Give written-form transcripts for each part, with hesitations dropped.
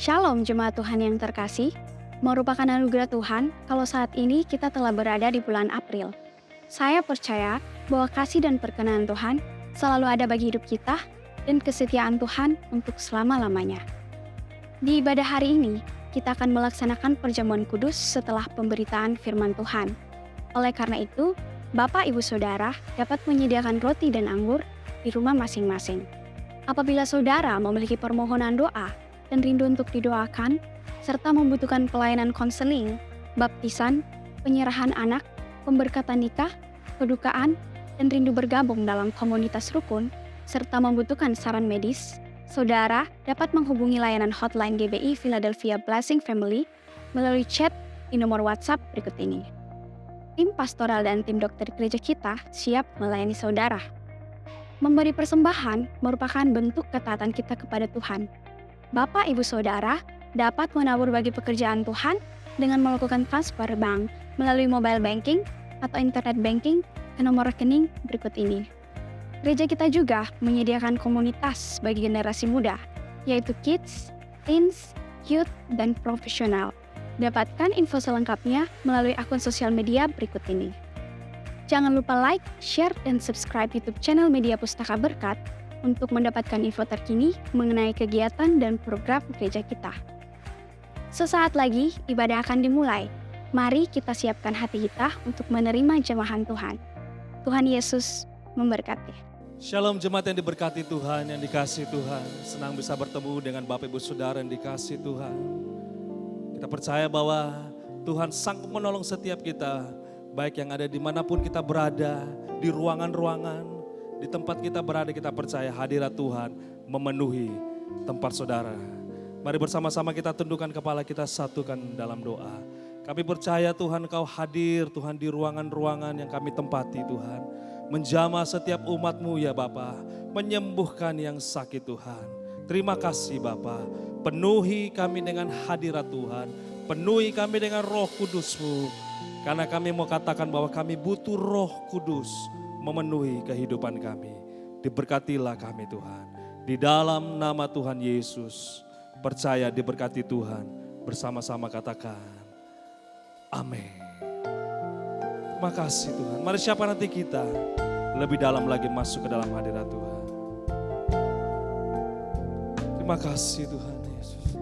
Shalom jemaat Tuhan yang terkasih, merupakan anugerah Tuhan kalau saat ini kita telah berada di bulan April. Saya percaya bahwa kasih dan perkenan Tuhan selalu ada bagi hidup kita dan kesetiaan Tuhan untuk selama-lamanya. Di ibadah hari ini, kita akan melaksanakan perjamuan kudus setelah pemberitaan firman Tuhan. Oleh karena itu, Bapak Ibu Saudara dapat menyediakan roti dan anggur di rumah masing-masing. Apabila saudara memiliki permohonan doa dan rindu untuk didoakan, serta membutuhkan pelayanan konseling, baptisan, penyerahan anak, pemberkatan nikah, kedukaan, dan rindu bergabung dalam komunitas rukun, serta membutuhkan saran medis, saudara dapat menghubungi layanan hotline GBI Philadelphia Blessing Family melalui chat di nomor WhatsApp berikut ini. Tim pastoral dan tim dokter gereja kita siap melayani saudara. Memberi persembahan merupakan bentuk ketaatan kita kepada Tuhan. Bapak Ibu Saudara dapat menabur bagi pekerjaan Tuhan dengan melakukan transfer bank melalui mobile banking atau internet banking ke nomor rekening berikut ini. Gereja kita juga menyediakan komunitas bagi generasi muda, yaitu kids, teens, youth, dan profesional. Dapatkan info selengkapnya melalui akun sosial media berikut ini. Jangan lupa like, share, dan subscribe YouTube channel Media Pustaka Berkat untuk mendapatkan info terkini mengenai kegiatan dan program gereja kita. Sesaat lagi, ibadah akan dimulai. Mari kita siapkan hati kita untuk menerima jemahan Tuhan. Tuhan Yesus memberkati. Shalom jemaat yang diberkati Tuhan, yang dikasihi Tuhan. Senang bisa bertemu dengan Bapak Ibu Saudara yang dikasihi Tuhan. Kita percaya bahwa Tuhan sanggup menolong setiap kita, baik yang ada dimanapun kita berada, di ruangan-ruangan, di tempat kita berada, kita percaya hadirat Tuhan memenuhi tempat saudara. Mari bersama-sama kita tundukkan kepala kita, satukan dalam doa. Kami percaya Tuhan Engkau hadir Tuhan di ruangan-ruangan yang kami tempati Tuhan. Menjamah setiap umat-Mu ya Bapa, menyembuhkan yang sakit Tuhan. Terima kasih Bapa, penuhi kami dengan hadirat Tuhan, penuhi kami dengan Roh Kudus-Mu. Karena kami mau katakan bahwa kami butuh Roh Kudus memenuhi kehidupan kami. Diberkatilah kami Tuhan. Di dalam nama Tuhan Yesus, percaya diberkati Tuhan. Bersama-sama katakan, amin. Terima kasih Tuhan. Mari siapa nanti kita lebih dalam lagi masuk ke dalam hadirat Tuhan. Terima kasih Tuhan Yesus.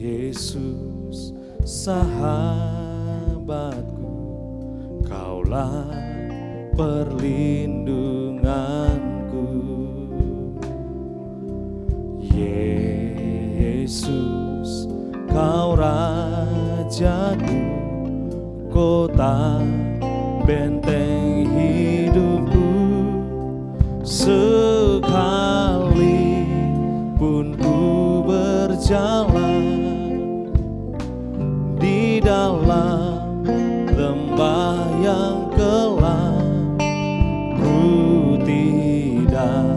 Yesus sahabatku, Kaulah perlindunganku. Yesus, Kau Rajaku, kota benteng hidupku. Sekalipun ku berjalan di dalam lembah yang gelap, ku tidak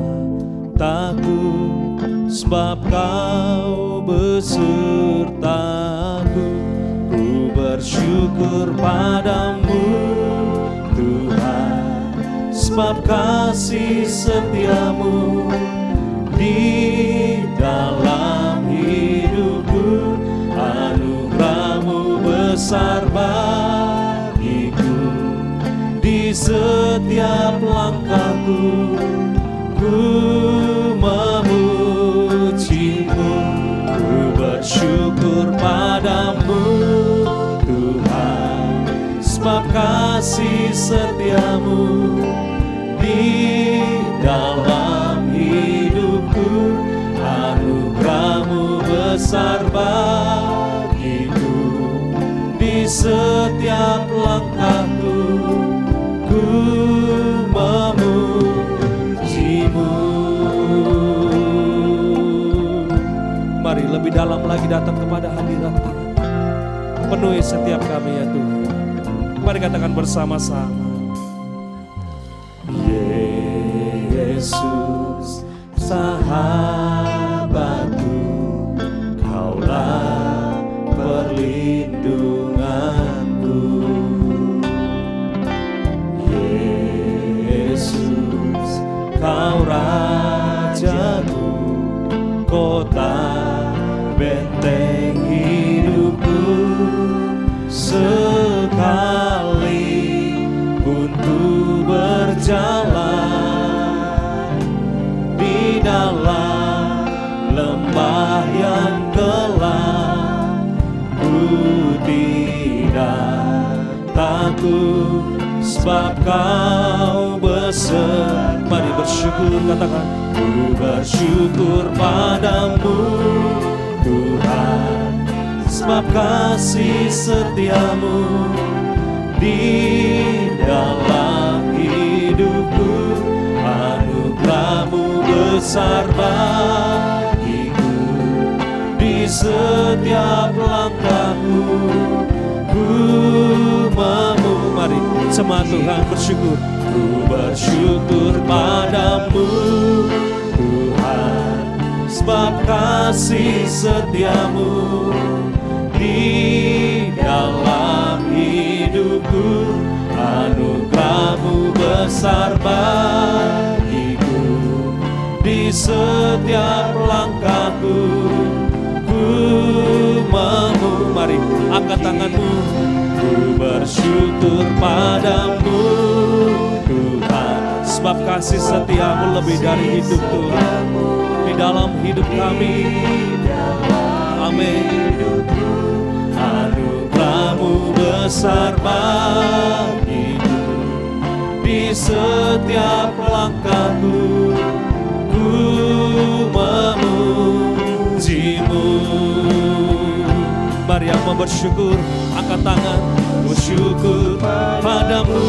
takut sebab Kau besertaku. Ku bersyukur padamu Tuhan, sebab kasih setiamu di dalam hidupku. Anugerahmu besar bagiku, di setiap langkahku ku memujimu. Ku bersyukur padamu Tuhan, sebab kasih setiamu di dalam hidupku. Anugerahmu besar bagiku, di setiap langkahku ku memujimu. Mari lebih dalam lagi datang kepada hadirat Tuhan. Penuhi setiap kami ya Tuhan. Mari katakan bersama-sama. Yesus sahabatku, Kaulah perlindunganku. Yesus, Kau Raja dalam lembah yang gelap, ku tidak takut sebab kau beserta. Mari bersyukur, katakan, ku bersyukur padamu Tuhan, sebab kasih setiamu di dalam hidupku. Anugerahmu besar bagiku, di setiap langkahku ku mari sama Tuhan bersyukur. Ku bersyukur padamu Tuhan, sebab kasih setiamu di dalam hidupku. Anugerahmu besar bagiku, di setiap langkahku ku mari angkat tanganmu. Ku bersyukur padamu Tuhan, sebab kasih setiamu lebih dari hidup Tuhan di dalam hidup kami. Amin. Anugerahmu besar bagiku, di setiap langkahku ku memujimu. Mari yang mau bersyukur, angkat tangan. Bersyukur padamu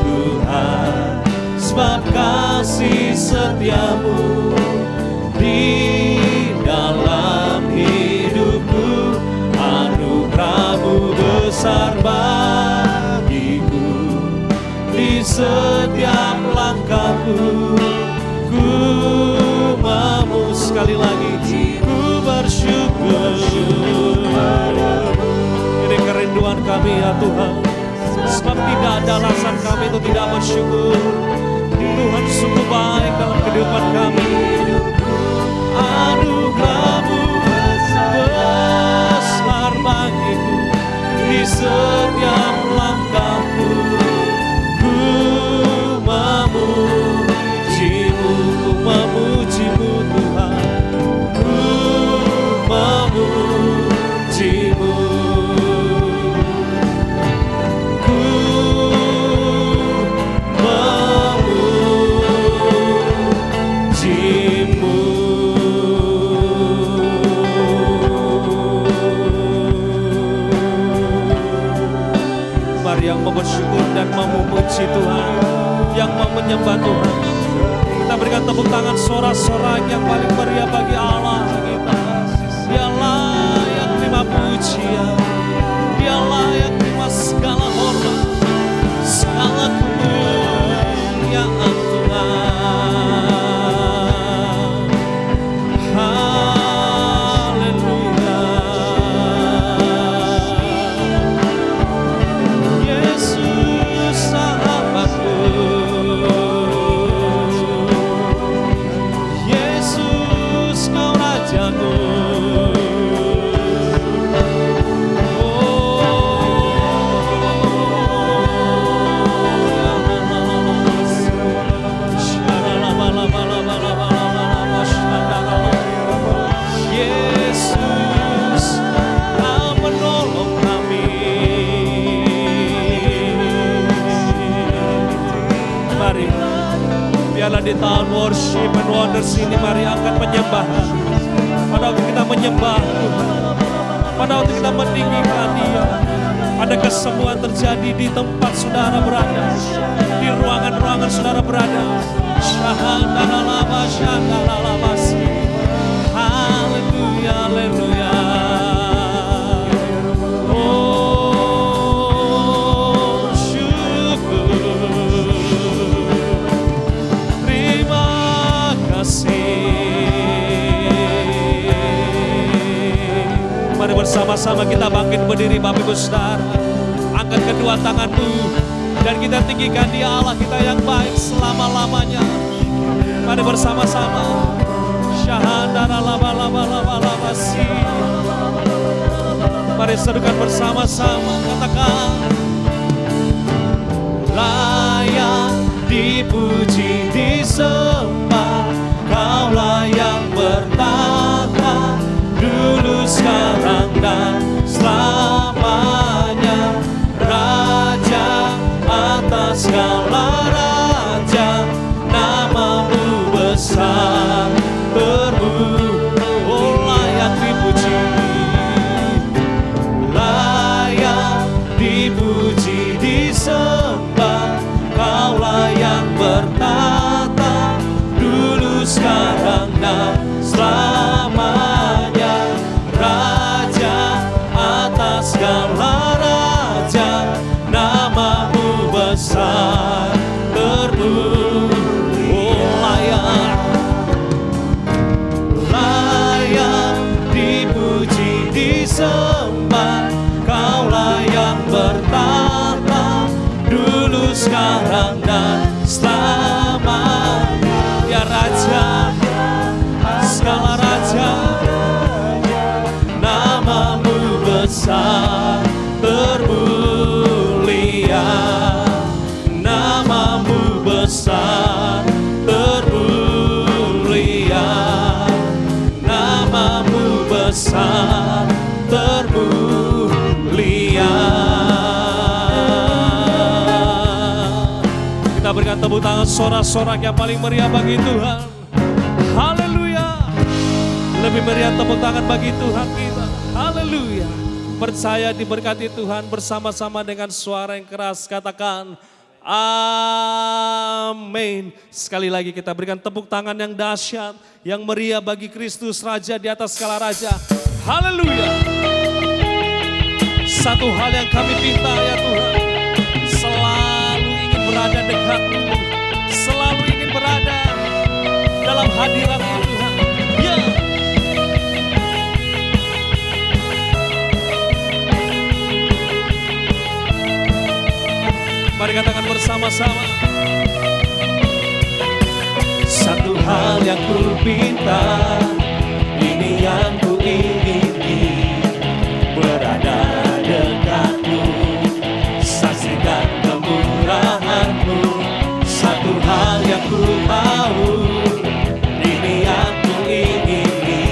Tuhan, sebab kasih setiamu di dalam hidupku. Anugerahmu besar bagiku, di setiap langkahku ku mau. Sekali lagi ku bersyukur. Ini kerinduan kami ya Tuhan, sebab tidak ada alasan kami untuk tidak bersyukur. Tuhan sungguh baik dalam kehidupan kami. Anugerahmu besar bagiku, di setiap langkahku ku memujimu. Ku memujimu Tuhan, ku memujimu. Yang mau bersyukur dan mau memuji Tuhan, yang mau menyembah Tuhan, kita berikan tepuk tangan sorak-sorak yang paling meriah bagi Allah kita. Dia layak terima pujian, Dia layak terima segala hormat, segala kemuliaan Tuhan. Di tahun worship and wonders ini, mari angkat penyembahan. Pada waktu kita menyembah Tuhan, pada waktu kita meninggikan Dia, ada kesembuhan terjadi di tempat saudara berada, di ruangan-ruangan saudara berada. Haleluya, haleluya. Mari bersama-sama kita bangkit berdiri Bapak Ibu Saudara. Angkat kedua tanganmu dan kita tinggikan Dia Allah kita yang baik selama-lamanya. Mari bersama-sama. Mari serukan bersama-sama, katakan layak dipuji disembah. sekarang dan selamanya. Raja atas segala raja, namamu besar terpuji. Oh, layak dipuji, disembah. Kaulah yang bertata dulu, sekarang dan selamanya. Ya Raja segala raja, namamu besar termulia, namamu besar termulia, namamu besar termulia. Kita berikan tepuk tangan sorak-sorak yang paling meriah bagi Tuhan. Haleluya. Lebih meriah tepuk tangan bagi Tuhan kita. Haleluya. Percaya diberkati Tuhan, bersama-sama dengan suara yang keras katakan amin. Sekali lagi kita berikan tepuk tangan yang dahsyat, yang meriah bagi Kristus Raja di atas segala raja. Haleluya. Satu hal yang kami minta ya Tuhan, selalu ingin berada dekat-Mu, selalu ingin berada dalam hadirat-Mu Tuhan. Ya. Mari katakan bersama-sama. Satu hal yang ku pinta, ini yang ku ingini, berada dekat-Mu, saksikan kemurahan-Mu. Satu hal yang ku tahu, ini yang ku ingini,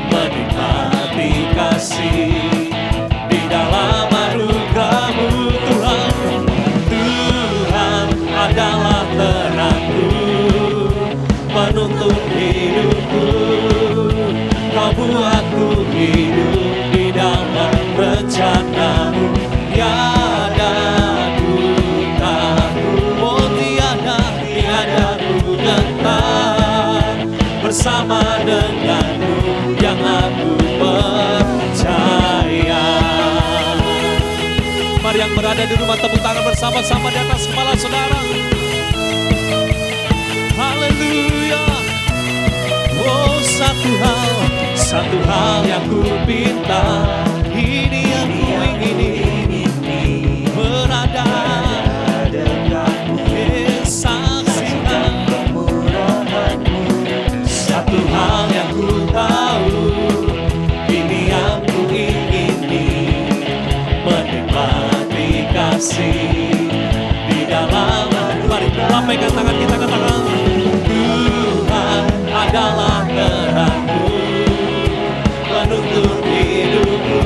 menikmati kasih di dalam anugerah-Mu Tuhan. Tuhan adalah terangku, penuntun hidupku. Kau buatku hidup di dalam rencana-Mu. Tiada ku takut, oh tiada ku gentar, bersama denganmu yang aku percaya. Mari yang berada di rumah tepuk tangan bersama-sama di atas kepala saudara. Haleluya. Oh satu hal yang ku pinta, ini yang ku ingini, berada dekat-Mu, saksikan kemurahan-Mu. Satu hal yang ku tahu, ini yang ku ingini, menikmati kasih di dalam. Mari lambaikan tangan kita, katakan Tuhan adalah terangku, penuntun hidupku.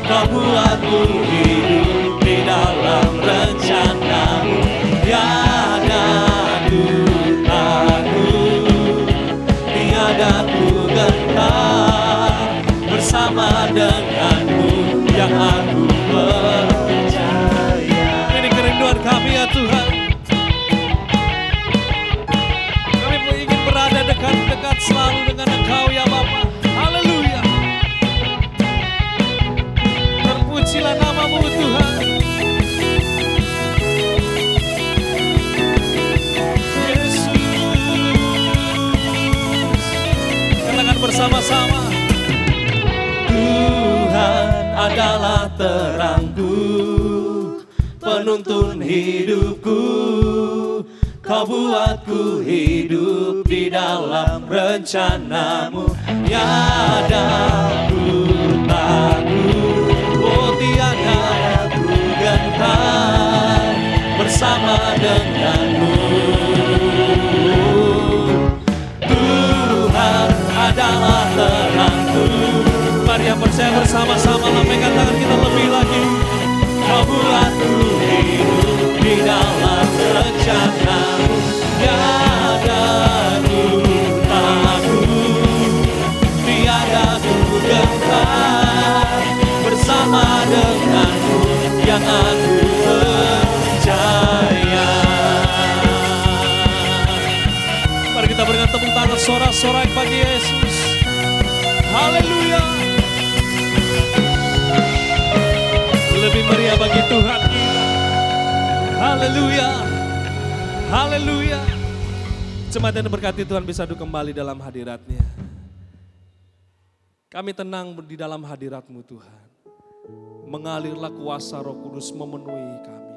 Kau buatku hidup di dalam rencana-Mu. Tiada ku takut, tiada ku gentar, bersama denganmu yang aku percaya. Ini kerinduan kami ya Tuhan. Kami ingin berada dekat-dekat selalu dengan Engkau ya Bapa. Haleluya. Terpujilah nama-Mu Tuhan. Yesus. Katakan bersama-sama. Tuhan adalah terangku, penuntun hidupku. Kau buatku hidup di dalam rencana-Mu. Tiada ku takut, oh tiada ku gentar, bersama denganmu. Tuhan adalah terangku. Mari yang percaya bersama-sama lambaikan tangan kita lebih lagi. Kau buatku hidup di dalam rencana-Mu. Tiada ku takut, tiada ku gentar, bersama denganmu yang aku percaya. Mari kita berikan tepuk tangan sorak-sorai bagi Yesus. Haleluya. Lebih meriah bagi Tuhan kita. Haleluya. Haleluya. Jemaat yang diberkati Tuhan bisa duduk kembali dalam hadirat-Nya. Kami tenang di dalam hadirat-Mu Tuhan. Mengalirlah kuasa Roh Kudus memenuhi kami.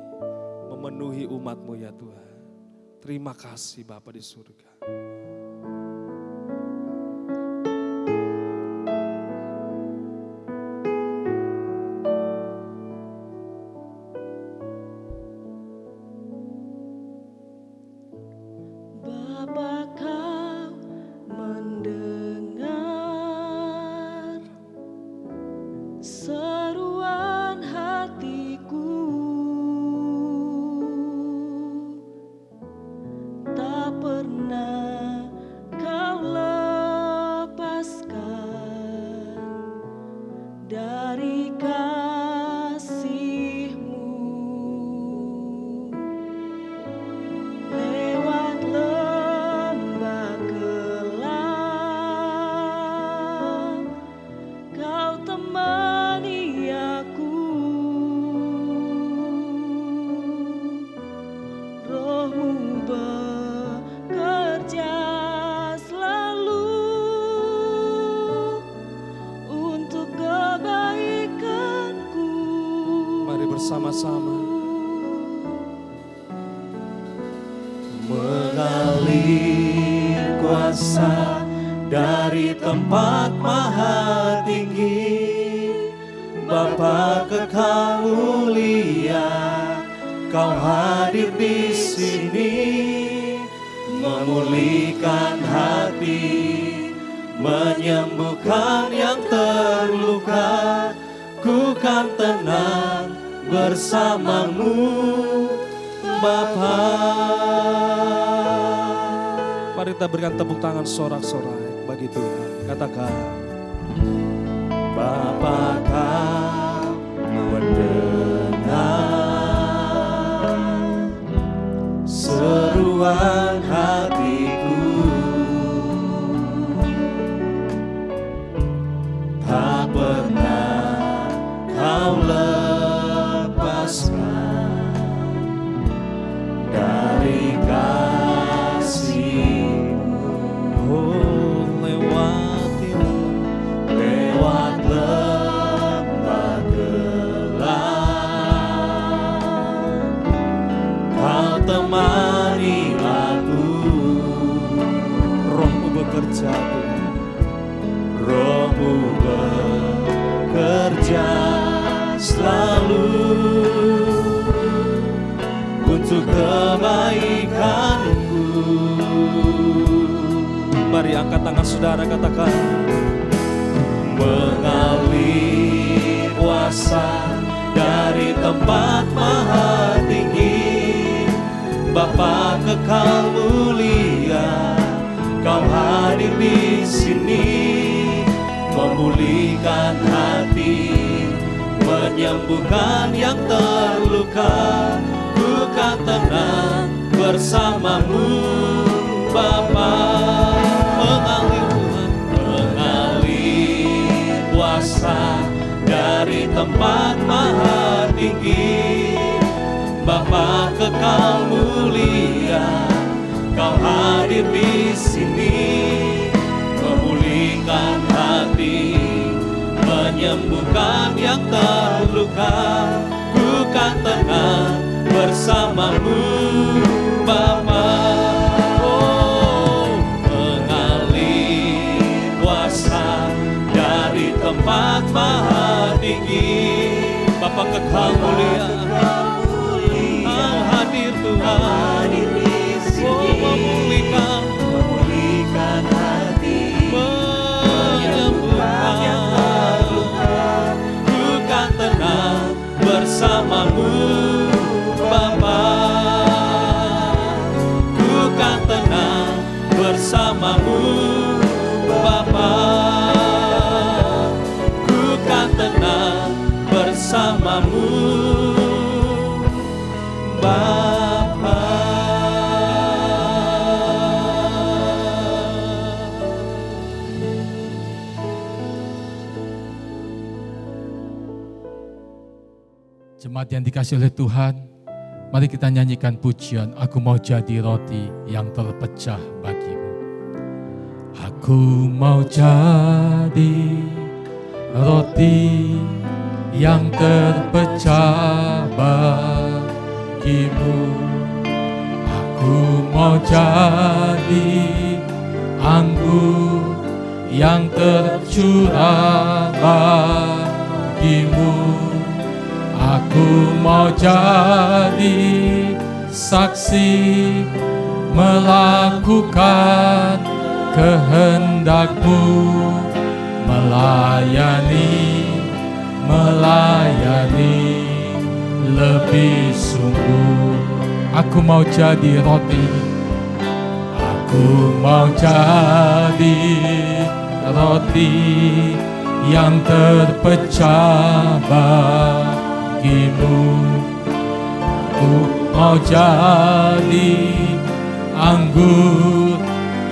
Memenuhi umat-Mu ya Tuhan. Terima kasih Bapa di surga. Bapa, Kau mendengar seruan hatiku, tak pernah Kau lepaskan dari kasih-Mu. Lewat lembah gelap, Kau temani aku. Roh-Mu bekerja selalu untuk kebaikanku. Mari bersama-sama. Mengalir kuasa dari tempat maha tinggi, Bapa kekal mulia, Kau hadir di sini, memulihkan hati, menyembuhkan yang terluka. Ku kan tenang bersama-Mu, Bapa. Mari kita berikan tepuk tangan sorak-sorai bagi Tuhan. Katakan, Bapa, Kau mendengar seruan hatiku, tak pernah Kau lepaskan dari kasih-Mu. oh Lewat lembah gelap, Kau temani aku. Roh-Mu bekerja Tuhan. Roh-Mu bekerja selalu untuk kebaikanku. Mari angkat tangan saudara, katakan, mengalir kuasa dari tempat maha tinggi, Bapa kekal mulia, Kau hadir di sini, memulihkan hati, menyembuhkan yang terluka. Ku kan tenang bersama-Mu, Bapa. Mengalir Tuhan, mengalir kuasa dari tempat maha tinggi, Bapa kekal mulia, Kau hadir di sini, memulihkan hati, menyembuhkan yang terluka. Ku kan tenang bersama-Mu, Bapa. Oh, mengalir kuasa dari tempat maha tinggi, Bapa kekal mulia, Kau hadir Tuhan. Oh, memulihkan hati, menyembuhkan yang terluka. Ku kan tenang bersama-Mu, Bapa. Ku kan tenang bersama-Mu, Bapa. Ku kan tenang bersama-Mu, Bapa. Jemaat yang dikasihi oleh Tuhan, mari kita nyanyikan pujian, aku mau jadi roti yang terpecah bagimu. Aku mau jadi roti yang terpecah bagimu. Aku mau jadi anggur yang tercurah bagimu. Aku mau jadi saksi melakukan kehendak-Mu, melayani lebih sungguh. Aku mau jadi roti, aku mau jadi roti yang terpecah bagimu. Aku mau jadi anggur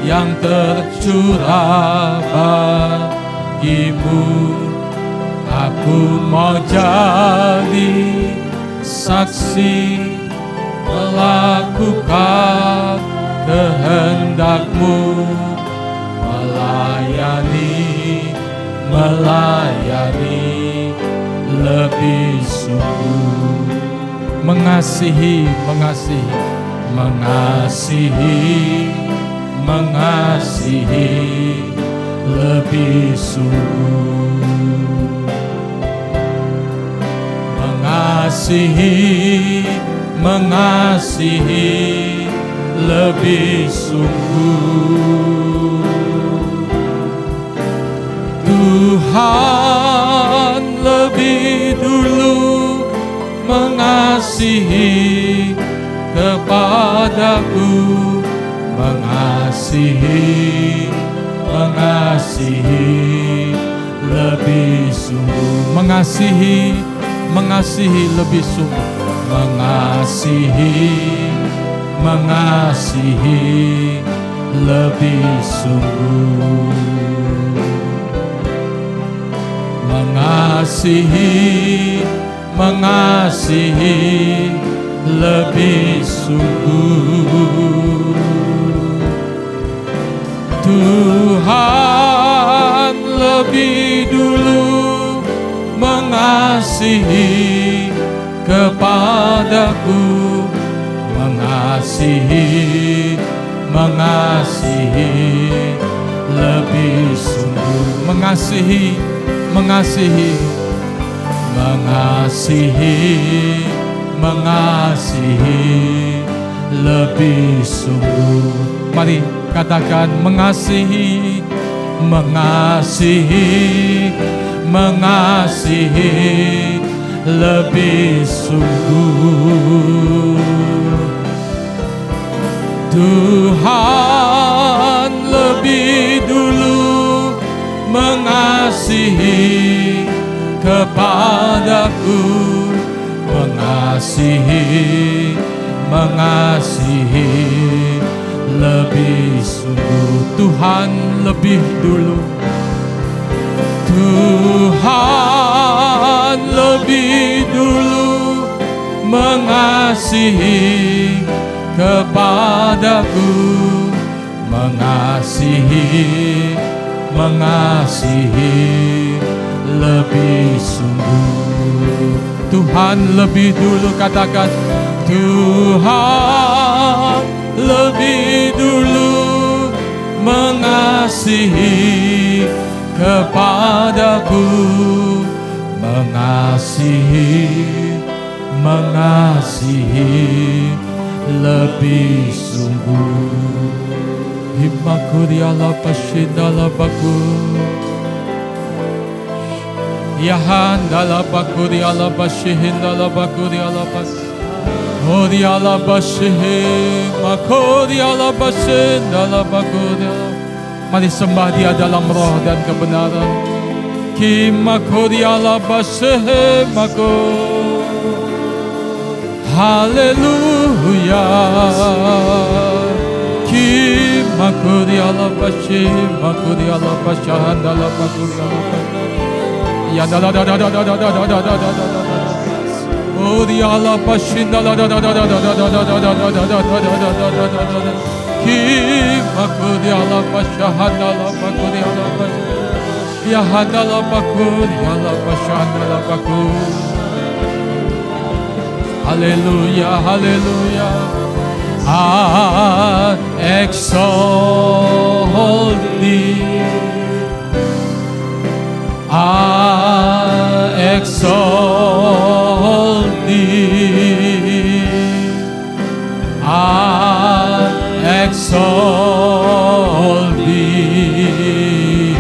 yang tercurah bagimu. Aku mau jadi saksi melakukan kehendak-Mu, melayani lebih sungguh. Mengasihi lebih sungguh. Mengasihi lebih sungguh. Tuhan lebih dulu mengasihi kepadaku, mengasihi lebih sungguh. Mengasihi lebih sungguh. Mengasihi lebih sungguh. Mengasihi lebih sungguh. Tuhan lebih dulu mengasihi kepadaku, mengasihi lebih sungguh. Mengasihi lebih sungguh. Mari katakan mengasihi lebih sungguh. Tuhan lebih dulu mengasihi kepadaku, mengasihi lebih sungguh. Tuhan lebih dulu mengasihi kepadaku, mengasihi lebih sungguh. Tuhan lebih dulu, katakan Tuhan lebih dulu mengasihi kepadaku, mengasihi lebih sungguh. Himakuri ala pasindala baku, yahandala bakuri ala basihindala bakuri ala bas, ori ala basih, makuri ala basindala bakuri. Mari sembah Dia dalam roh dan kebenaran. Kimakuri ala basih mako. Haleluya. Kimakuri ala basih, makuri ala bashandala bakuri ala bas. Ya da da da da da da da da da da da da da. Oh di Allah bashinda la da da da da da da da da da da da da da da. Ki makudi Allah bashahada la makudi Allah bash. Ya hada la makudi Allah bashahada la makudi. Hallelujah, hallelujah. I exalt thee. I exalt thee. I exalt thee.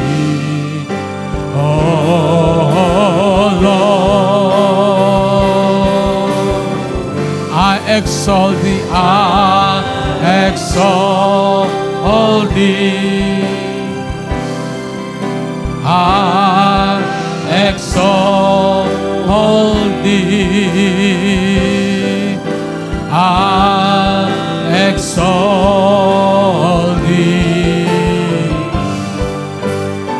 Oh Lord, I exalt thee. I exalt thee. I exalt thee. I exalt thee.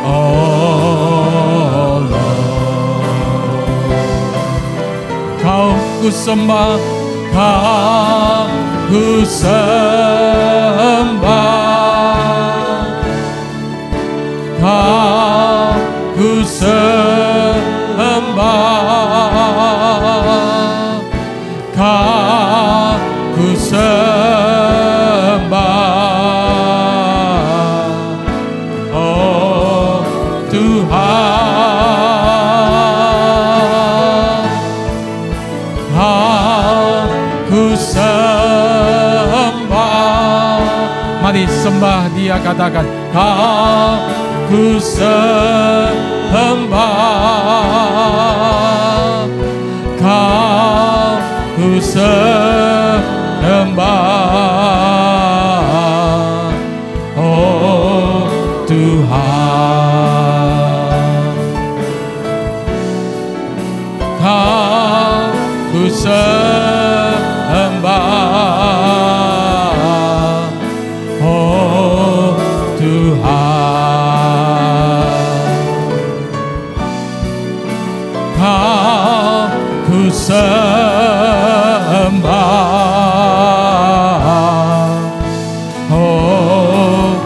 Oh Lord, kau ku sembah, kau ku sembah, kau ku sembah, kau ku sembah, oh Tuhan, kau ku sembah. Mari sembah Dia, katakan kau ku sembah, kau ku sembah, oh Tuhan, kau ku sembah, oh Tuhan, kau ku sembah, oh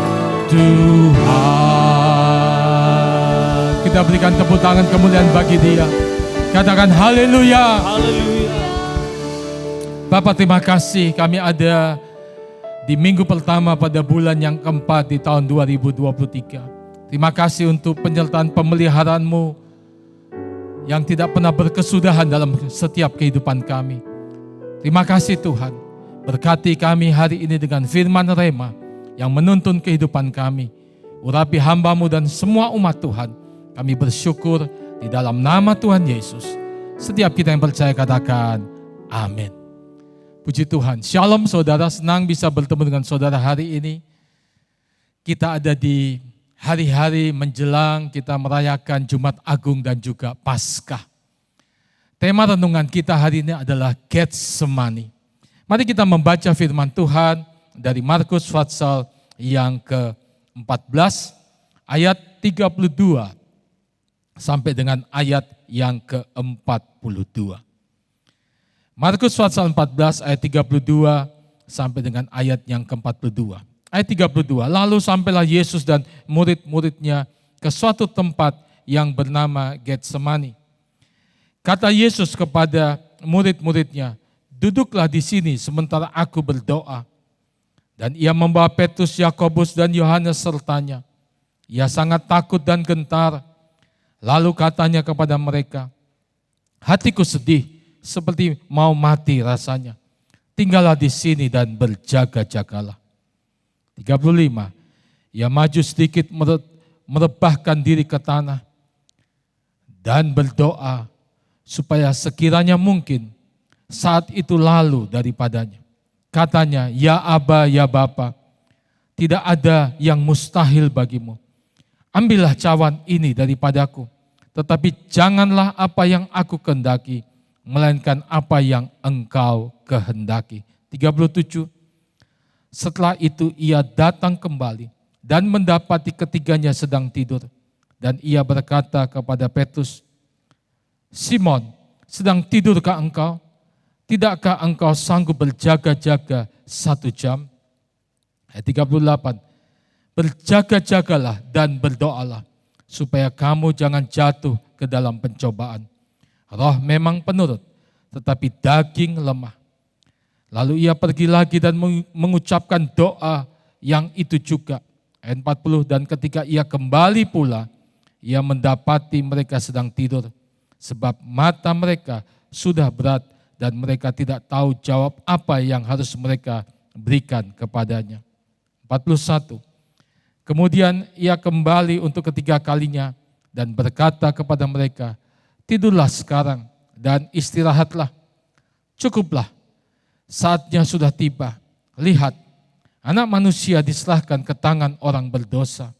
Tuhan. Kita berikan tepuk tangan kemuliaan bagi Dia. Katakan haleluya. Bapak, terima kasih kami ada di minggu pertama pada bulan yang keempat di tahun 2023. Terima kasih untuk penyertaan pemeliharaan-Mu yang tidak pernah berkesudahan dalam setiap kehidupan kami. Terima kasih Tuhan, berkati kami hari ini dengan firman Rema yang menuntun kehidupan kami. Urapi hamba-Mu dan semua umat Tuhan. Kami bersyukur di dalam nama Tuhan Yesus. Setiap kita yang percaya katakan amin. Puji Tuhan. Shalom saudara, senang bisa bertemu dengan saudara hari ini. Kita ada di hari-hari menjelang kita merayakan Jumat Agung dan juga Paskah. Tema renungan kita hari ini adalah Getsemani. Mari kita membaca firman Tuhan dari Markus pasal yang ke-14 ayat 32 sampai dengan ayat yang ke-42. Markus pasal 14 ayat 32 sampai dengan ayat yang ke-42. Ayat 32, lalu sampailah Yesus dan murid-muridnya ke suatu tempat yang bernama Getsemani. Kata Yesus kepada murid-muridnya, duduklah di sini sementara aku berdoa. Dan ia membawa Petrus, Yakobus dan Yohanes sertanya. Ia sangat takut dan gentar. Lalu katanya kepada mereka, hatiku sedih seperti mau mati rasanya. Tinggallah di sini dan berjaga-jagalah. 35, ia maju sedikit merebahkan diri ke tanah dan berdoa supaya sekiranya mungkin saat itu lalu daripadanya. Katanya, ya Aba, ya Bapa, tidak ada yang mustahil bagimu. Ambillah cawan ini daripadaku, tetapi janganlah apa yang aku kehendaki, melainkan apa yang engkau kehendaki. 37, setelah itu ia datang kembali dan mendapati ketiganya sedang tidur. Dan ia berkata kepada Petrus, Simon, sedang tidurkah engkau? tidakkah engkau sanggup berjaga-jaga 1 jam? Ayat 38, berjaga-jagalah dan berdoalah, supaya kamu jangan jatuh ke dalam pencobaan. Roh memang penurut, tetapi daging lemah. Lalu ia pergi lagi dan mengucapkan doa yang itu juga. Ayat 40, dan ketika ia kembali pula, ia mendapati mereka sedang tidur, sebab mata mereka sudah berat dan mereka tidak tahu jawab apa yang harus mereka berikan kepadanya. 41, kemudian ia kembali untuk ketiga kalinya dan berkata kepada mereka, tidurlah sekarang dan istirahatlah. Cukuplah, saatnya sudah tiba. Lihat, Anak Manusia diserahkan ke tangan orang berdosa.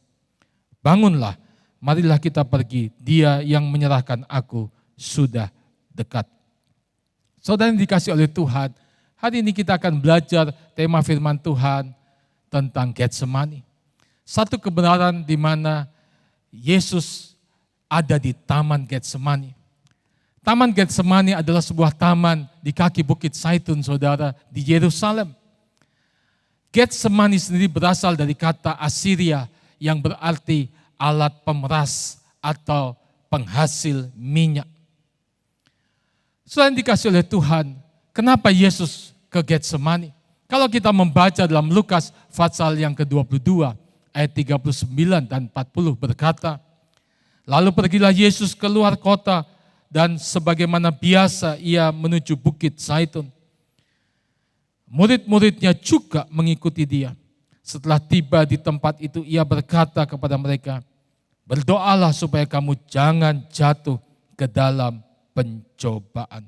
Bangunlah, marilah kita pergi. Dia yang menyerahkan aku sudah dekat. Saudara yang dikasih oleh Tuhan, hari ini kita akan belajar tema firman Tuhan tentang Getsemani. Satu kebenaran di mana Yesus ada di Taman Getsemani. Taman Getsemani adalah sebuah taman di kaki Bukit Zaitun, saudara, di Yerusalem. Getsemani sendiri berasal dari kata Asiria yang berarti alat pemeras atau penghasil minyak. Selain dikasih oleh Tuhan, kenapa Yesus ke Getsemani? Kalau kita membaca dalam Lukas pasal yang ke-22 ayat 39 dan 40 berkata, lalu pergilah Yesus keluar kota dan sebagaimana biasa ia menuju Bukit Zaitun. Murid-muridnya juga mengikuti dia. Setelah tiba di tempat itu ia berkata kepada mereka, berdoalah supaya kamu jangan jatuh ke dalam pencobaan.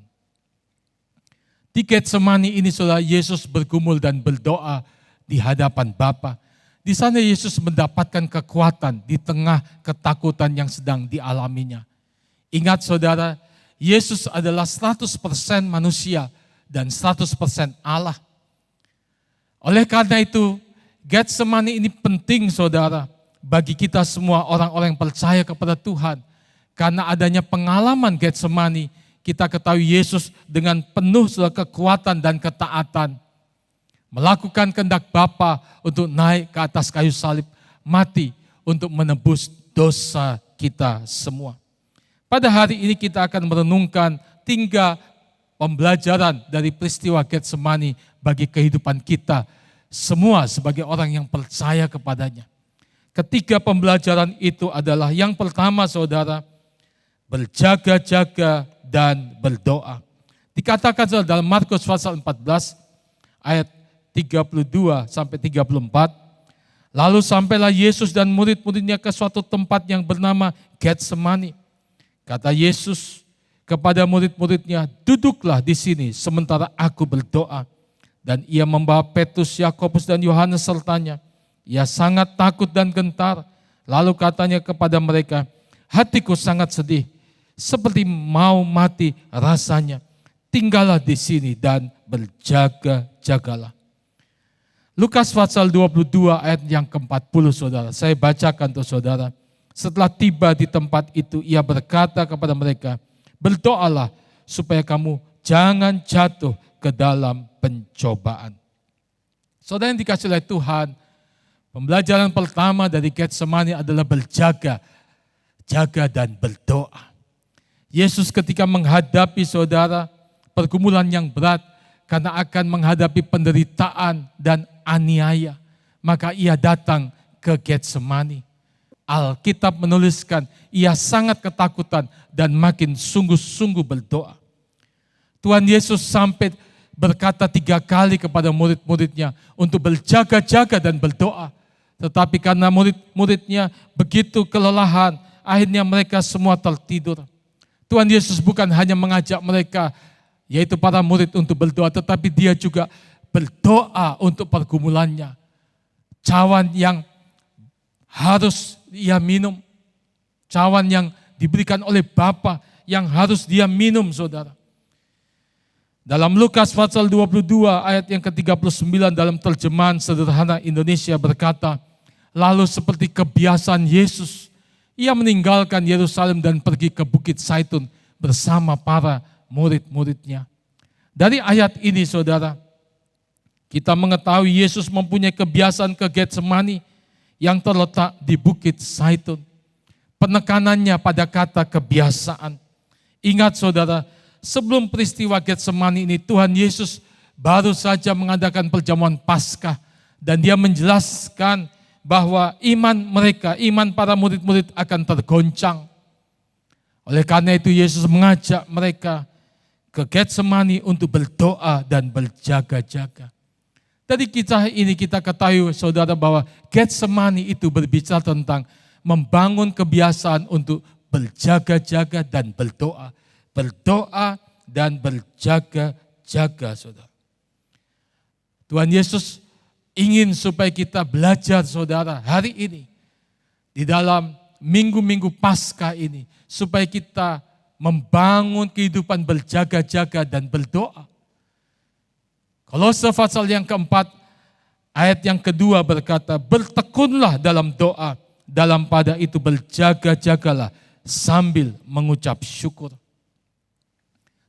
Di Getsemani ini saudara, Yesus bergumul dan berdoa di hadapan Bapa. Di sana Yesus mendapatkan kekuatan di tengah ketakutan yang sedang dialaminya. Ingat saudara, Yesus adalah 100% manusia dan 100% Allah. Oleh karena itu, Getsemani ini penting saudara bagi kita semua orang-orang yang percaya kepada Tuhan. Karena adanya pengalaman Getsemani, kita ketahui Yesus dengan penuh kekuatan dan ketaatan melakukan kehendak Bapa untuk naik ke atas kayu salib, mati untuk menebus dosa kita semua. Pada hari ini kita akan merenungkan 3 pembelajaran dari peristiwa Getsemani bagi kehidupan kita semua sebagai orang yang percaya kepadanya. Ketiga pembelajaran itu adalah yang pertama saudara, berjaga-jaga dan berdoa. Dikatakan dalam Markus pasal 14 ayat 32 sampai 34. Lalu sampailah Yesus dan murid-muridnya ke suatu tempat yang bernama Getsemani. Kata Yesus kepada murid-muridnya, duduklah di sini sementara aku berdoa. Dan ia membawa Petrus, Yakobus dan Yohanes sertanya. Ia sangat takut dan gentar. Lalu katanya kepada mereka, hatiku sangat sedih, seperti mau mati rasanya. Tinggallah di sini dan berjaga-jagalah. Lukas pasal 22 ayat yang ke-40 saudara. Saya bacakan untuk saudara. Setelah tiba di tempat itu, ia berkata kepada mereka, berdoalah supaya kamu jangan jatuh ke dalam pencobaan. Saudara yang dikasih oleh Tuhan, pembelajaran pertama dari Getsemani adalah berjaga, jaga dan berdoa. Yesus ketika menghadapi saudara pergumulan yang berat karena akan menghadapi penderitaan dan aniaya, maka ia datang ke Getsemani. Alkitab menuliskan ia sangat ketakutan dan makin sungguh-sungguh berdoa. Tuhan Yesus sampai berkata 3 kali kepada murid-muridnya untuk berjaga-jaga dan berdoa. Tetapi karena murid-muridnya begitu kelelahan, akhirnya mereka semua tertidur. Tuhan Yesus bukan hanya mengajak mereka, yaitu para murid untuk berdoa, tetapi dia juga berdoa untuk pergumulannya. Cawan yang harus ia minum, cawan yang diberikan oleh Bapa yang harus dia minum saudara. Dalam Lukas pasal 22 ayat yang ke-39 dalam terjemahan sederhana Indonesia berkata, lalu seperti kebiasaan Yesus, ia meninggalkan Yerusalem dan pergi ke Bukit Zaitun bersama para murid-muridnya. Dari ayat ini saudara, kita mengetahui Yesus mempunyai kebiasaan ke Getsemani yang terletak di Bukit Zaitun. Penekanannya pada kata kebiasaan. Ingat saudara, sebelum peristiwa Getsemani ini Tuhan Yesus baru saja mengadakan perjamuan Paskah. Dan dia menjelaskan bahwa iman mereka, iman para murid-murid akan tergoncang. Oleh karena itu Yesus mengajak mereka ke Getsemani untuk berdoa dan berjaga-jaga. Dari kisah ini kita ketahui saudara bahwa Getsemani itu berbicara tentang membangun kebiasaan untuk berjaga-jaga dan berdoa. Berdoa dan berjaga-jaga saudara. Tuhan Yesus ingin supaya kita belajar saudara hari ini. Di dalam minggu-minggu Paskah ini. Supaya kita membangun kehidupan berjaga-jaga dan berdoa. Kolose pasal yang keempat, ayat yang kedua berkata, bertekunlah dalam doa, dalam pada itu berjaga-jagalah sambil mengucap syukur.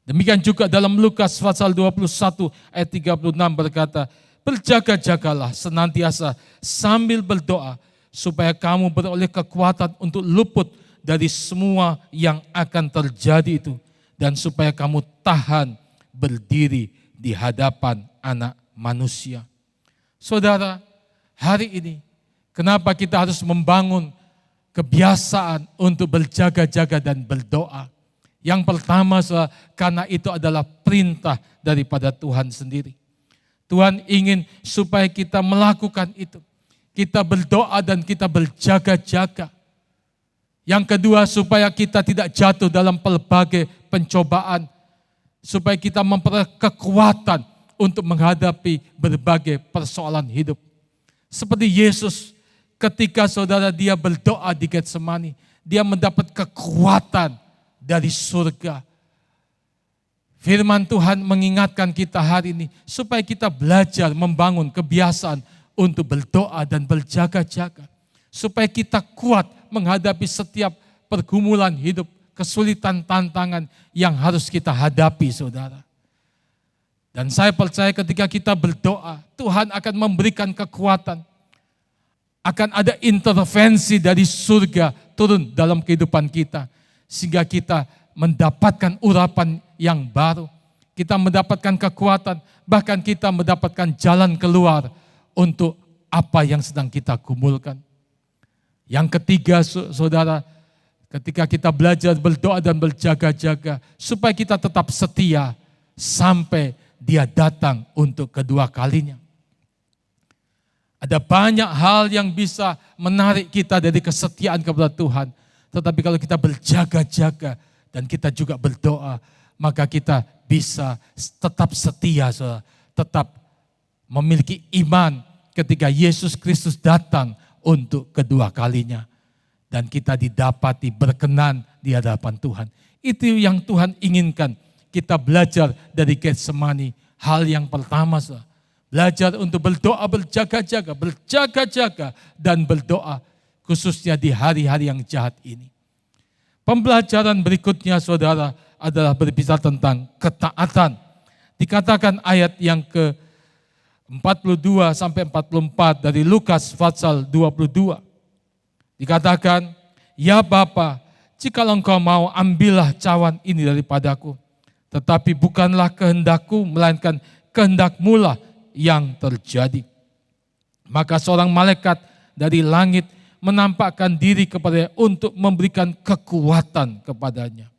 Demikian juga dalam Lukas pasal 21 ayat 36 berkata, berjaga-jagalah senantiasa sambil berdoa, supaya kamu beroleh kekuatan untuk luput dari semua yang akan terjadi itu, dan supaya kamu tahan berdiri di hadapan anak manusia. Saudara, hari ini kenapa kita harus membangun kebiasaan untuk berjaga-jaga dan berdoa? Yang pertama, karena itu adalah perintah daripada Tuhan sendiri. Tuhan ingin supaya kita melakukan itu. Kita berdoa dan kita berjaga-jaga. Yang kedua, supaya kita tidak jatuh dalam pelbagai pencobaan. Supaya kita memperoleh kekuatan untuk menghadapi berbagai persoalan hidup. Seperti Yesus ketika saudara dia berdoa di Getsemani, dia mendapat kekuatan dari surga. Firman Tuhan mengingatkan kita hari ini supaya kita belajar membangun kebiasaan untuk berdoa dan berjaga-jaga. Supaya kita kuat menghadapi setiap pergumulan hidup, kesulitan, tantangan yang harus kita hadapi saudara. Dan saya percaya ketika kita berdoa, Tuhan akan memberikan kekuatan. Akan ada intervensi dari surga turun dalam kehidupan kita. Sehingga kita mendapatkan urapan yang baru. Kita mendapatkan kekuatan, bahkan kita mendapatkan jalan keluar untuk apa yang sedang kita gumulkan. Yang ketiga saudara, ketika kita belajar berdoa dan berjaga-jaga, supaya kita tetap setia sampai dia datang untuk kedua kalinya. Ada banyak hal yang bisa menarik kita dari kesetiaan kepada Tuhan. Tetapi kalau kita berjaga-jaga dan kita juga berdoa, maka kita bisa tetap setia, saudara. Tetap memiliki iman ketika Yesus Kristus datang untuk kedua kalinya. Dan kita didapati berkenan di hadapan Tuhan. Itu yang Tuhan inginkan. Kita belajar dari Getsemani. Hal yang pertama, saudara. Belajar untuk berdoa, berjaga-jaga dan berdoa. Khususnya di hari-hari yang jahat ini. Pembelajaran berikutnya saudara adalah berbicara tentang ketaatan. Dikatakan ayat yang ke-42 sampai 44 dari Lukas pasal 22. Dikatakan, ya Bapa, jikalau engkau mau ambillah cawan ini daripadaku. Tetapi bukanlah kehendakku, melainkan kehendakmu lah yang terjadi. Maka seorang malaikat dari langit menampakkan diri kepadanya untuk memberikan kekuatan kepadanya.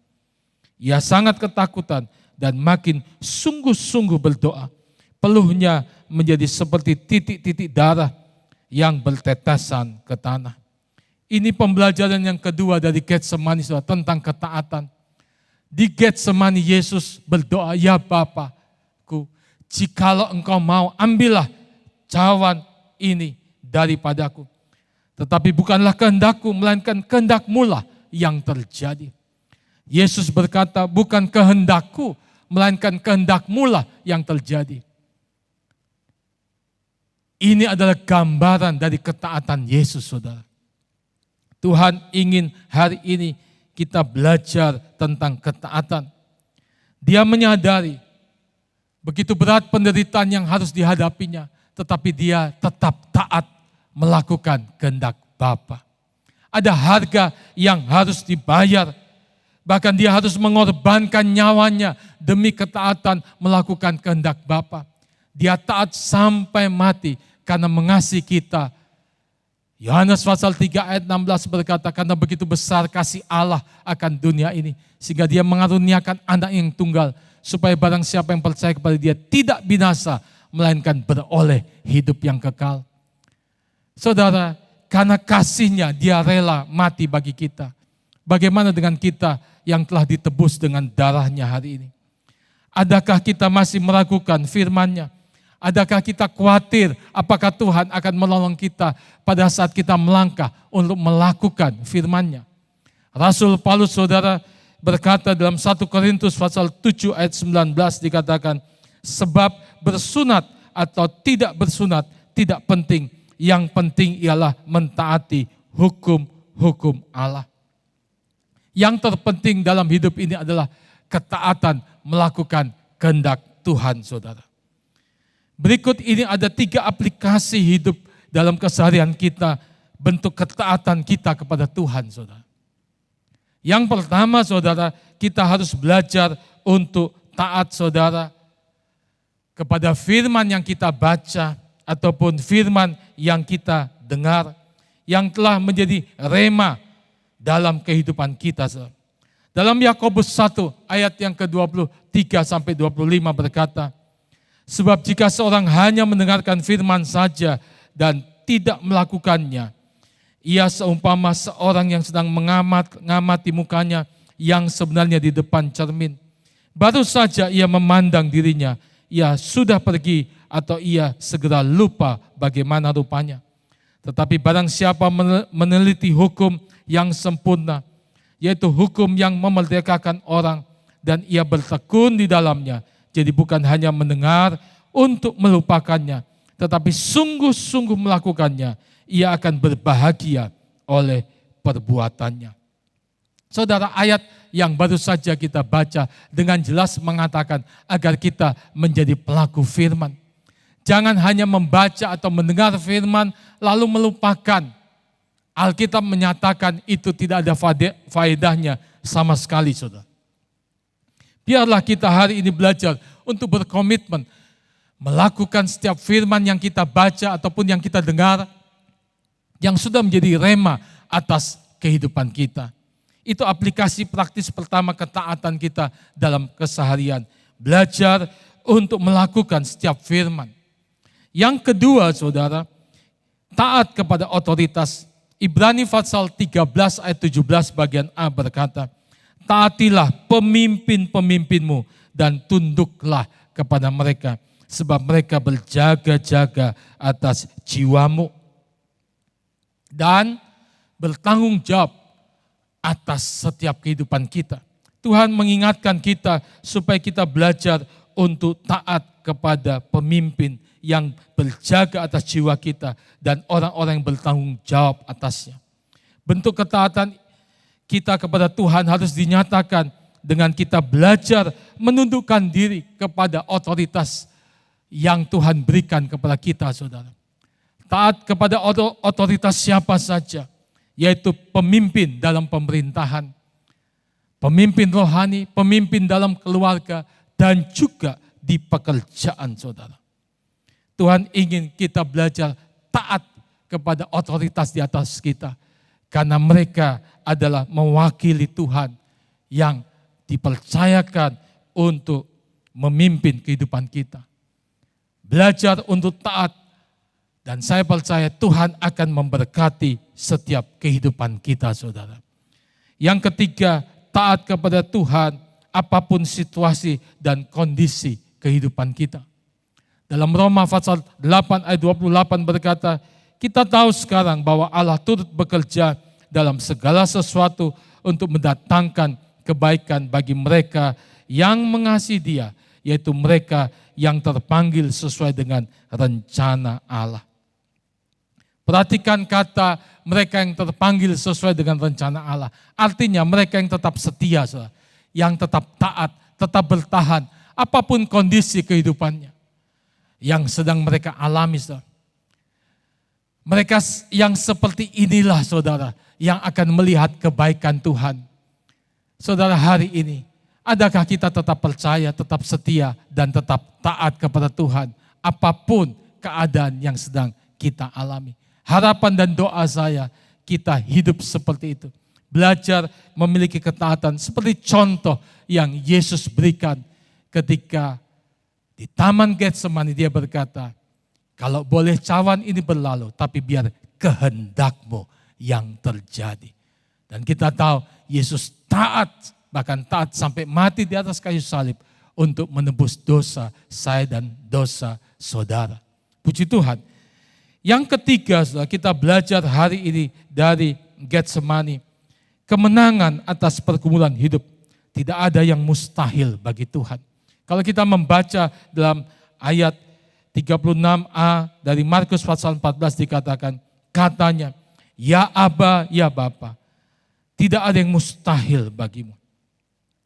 Ia sangat ketakutan dan makin sungguh-sungguh berdoa. Peluhnya menjadi seperti titik-titik darah yang bertetesan ke tanah. Ini pembelajaran yang kedua dari Getsemani tentang ketaatan. Di Getsemani Yesus berdoa, ya Bapa-ku, jikalau engkau mau ambillah cawan ini daripadaku. Tetapi bukanlah kehendakku, melainkan kehendakmu lah yang terjadi. Yesus berkata, bukan kehendakku, melainkan kehendakmu lah yang terjadi. Ini adalah gambaran dari ketaatan Yesus, saudara. Tuhan ingin hari ini kita belajar tentang ketaatan. Dia menyadari Begitu berat penderitaan yang harus dihadapinya, tetapi dia tetap taat melakukan kehendak Bapa. Ada harga yang harus dibayar. Bahkan dia harus mengorbankan nyawanya demi ketaatan melakukan kehendak Bapa. Dia taat sampai mati karena mengasihi kita. Yohanes pasal 3 ayat 16 berkata, karena begitu besar kasih Allah akan dunia ini, sehingga dia mengaruniakan anak yang tunggal, supaya barang siapa yang percaya kepada dia tidak binasa, melainkan beroleh hidup yang kekal. Saudara, karena kasihnya dia rela mati bagi kita. Bagaimana dengan kita yang telah ditebus dengan darahnya hari ini? Adakah kita masih meragukan firman-Nya? Adakah kita khawatir apakah Tuhan akan menolong kita pada saat kita melangkah untuk melakukan firman-Nya? Rasul Paulus, saudara, berkata dalam 1 Korintus pasal 7 ayat 19 dikatakan, sebab bersunat atau tidak bersunat tidak penting, yang penting ialah mentaati hukum-hukum Allah. Yang terpenting dalam hidup ini adalah ketaatan melakukan kehendak Tuhan, saudara. Berikut ini ada 3 aplikasi hidup dalam keseharian kita, bentuk ketaatan kita kepada Tuhan, saudara. Yang pertama, saudara, kita harus belajar untuk taat, saudara, kepada firman yang kita baca ataupun firman yang kita dengar, yang telah menjadi rema dalam kehidupan kita, saudara. Dalam Yakobus 1 ayat yang ke-23 sampai 25 berkata, sebab jika seorang hanya mendengarkan firman saja dan tidak melakukannya, ia seumpama seorang yang sedang mengamati mukanya yang sebenarnya di depan cermin. Baru saja ia memandang dirinya, ia sudah pergi atau ia segera lupa bagaimana rupanya. Tetapi barang siapa meneliti hukum yang sempurna, yaitu hukum yang memerdekakan orang, dan ia bertekun di dalamnya, jadi bukan hanya mendengar untuk melupakannya, tetapi sungguh-sungguh melakukannya, ia akan berbahagia oleh perbuatannya. Saudara, ayat yang baru saja kita baca dengan jelas mengatakan agar kita menjadi pelaku firman. Jangan hanya membaca atau mendengar firman lalu melupakan. Alkitab menyatakan itu tidak ada faedahnya sama sekali, saudara. Biarlah kita hari ini belajar untuk berkomitmen melakukan setiap firman yang kita baca ataupun yang kita dengar, yang sudah menjadi rema atas kehidupan kita. Itu aplikasi praktis pertama ketaatan kita dalam keseharian. Belajar untuk melakukan setiap firman. Yang kedua, saudara, taat kepada otoritas. Ibrani pasal 13 ayat 17 bagian A berkata, taatilah pemimpin-pemimpinmu dan tunduklah kepada mereka, sebab mereka berjaga-jaga atas jiwamu dan bertanggung jawab atas setiap kehidupan kita. Tuhan mengingatkan kita supaya kita belajar untuk taat kepada pemimpin yang berjaga atas jiwa kita dan orang-orang yang bertanggung jawab atasnya. Bentuk ketaatan kita kepada Tuhan harus dinyatakan dengan kita belajar menundukkan diri kepada otoritas yang Tuhan berikan kepada kita, saudara. Taat kepada otoritas siapa saja, yaitu pemimpin dalam pemerintahan, pemimpin rohani, pemimpin dalam keluarga, dan juga di pekerjaan, saudara. Tuhan ingin kita belajar taat kepada otoritas di atas kita, karena mereka adalah mewakili Tuhan yang dipercayakan untuk memimpin kehidupan kita. Belajar untuk taat, dan saya percaya Tuhan akan memberkati setiap kehidupan kita, saudara. Yang ketiga, taat kepada Tuhan apapun situasi dan kondisi kehidupan kita. Dalam Roma pasal 8 ayat 28 berkata, kita tahu sekarang bahwa Allah turut bekerja dalam segala sesuatu untuk mendatangkan kebaikan bagi mereka yang mengasihi Dia, yaitu mereka yang terpanggil sesuai dengan rencana Allah. Perhatikan kata mereka yang terpanggil sesuai dengan rencana Allah. Artinya mereka yang tetap setia, yang tetap taat, tetap bertahan, apapun kondisi kehidupannya yang sedang mereka alami, saudara. Mereka yang seperti inilah, saudara, yang akan melihat kebaikan Tuhan. Saudara, hari ini, adakah kita tetap percaya, tetap setia, dan tetap taat kepada Tuhan, apapun keadaan yang sedang kita alami? Harapan dan doa saya, kita hidup seperti itu. Belajar memiliki ketaatan seperti contoh yang Yesus berikan ketika di Taman Getsemani dia berkata, kalau boleh cawan ini berlalu, tapi biar kehendakmu yang terjadi. Dan kita tahu Yesus taat, bahkan taat sampai mati di atas kayu salib untuk menebus dosa saya dan dosa saudara. Puji Tuhan. Yang ketiga, saudara, kita belajar hari ini dari Getsemani, kemenangan atas pergumulan hidup. Tidak ada yang mustahil bagi Tuhan. Kalau kita membaca dalam ayat 36a dari Markus pasal 14 dikatakan, katanya, ya Aba, ya Bapa, tidak ada yang mustahil bagimu.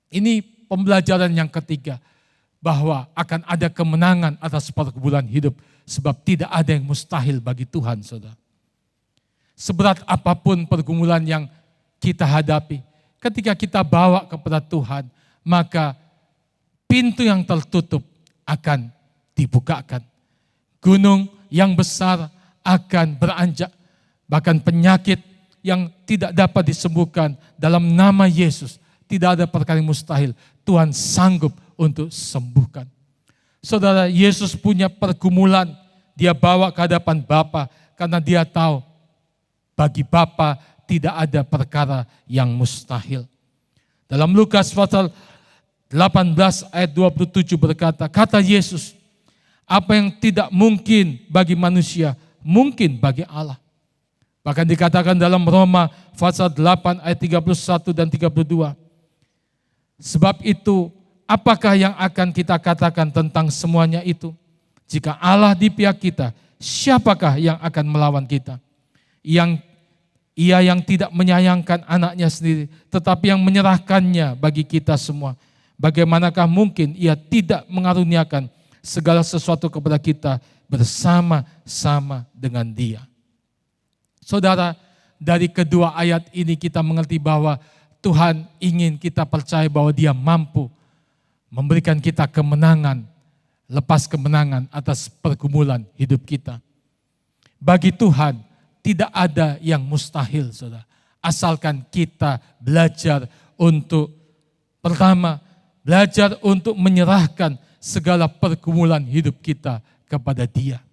Ini pembelajaran yang ketiga, bahwa akan ada kemenangan atas pergumulan hidup, sebab tidak ada yang mustahil bagi Tuhan, saudara. Seberat apapun pergumulan yang kita hadapi, ketika kita bawa kepada Tuhan, maka pintu yang tertutup akan dibukakan. Gunung yang besar akan beranjak, bahkan penyakit yang tidak dapat disembuhkan dalam nama Yesus, tidak ada perkara yang mustahil. Tuhan sanggup untuk sembuhkan. Saudara, Yesus punya pergumulan, dia bawa ke hadapan Bapa karena dia tahu bagi Bapa tidak ada perkara yang mustahil. Dalam Lukas pasal 18 ayat 27 berkata, kata Yesus, apa yang tidak mungkin bagi manusia, mungkin bagi Allah. Bahkan dikatakan dalam Roma pasal 8 ayat 31 dan 32. Sebab itu, apakah yang akan kita katakan tentang semuanya itu? Jika Allah di pihak kita, siapakah yang akan melawan kita? Ia yang tidak menyayangkan anaknya sendiri, tetapi yang menyerahkannya bagi kita semua. Bagaimanakah mungkin ia tidak mengaruniakan segala sesuatu kepada kita bersama-sama dengan dia? Saudara, dari kedua ayat ini kita mengerti bahwa Tuhan ingin kita percaya bahwa dia mampu memberikan kita kemenangan, lepas kemenangan atas pergumulan hidup kita. Bagi Tuhan tidak ada yang mustahil, saudara. Asalkan kita belajar untuk, pertama, belajar untuk menyerahkan segala pergumulan hidup kita kepada Dia.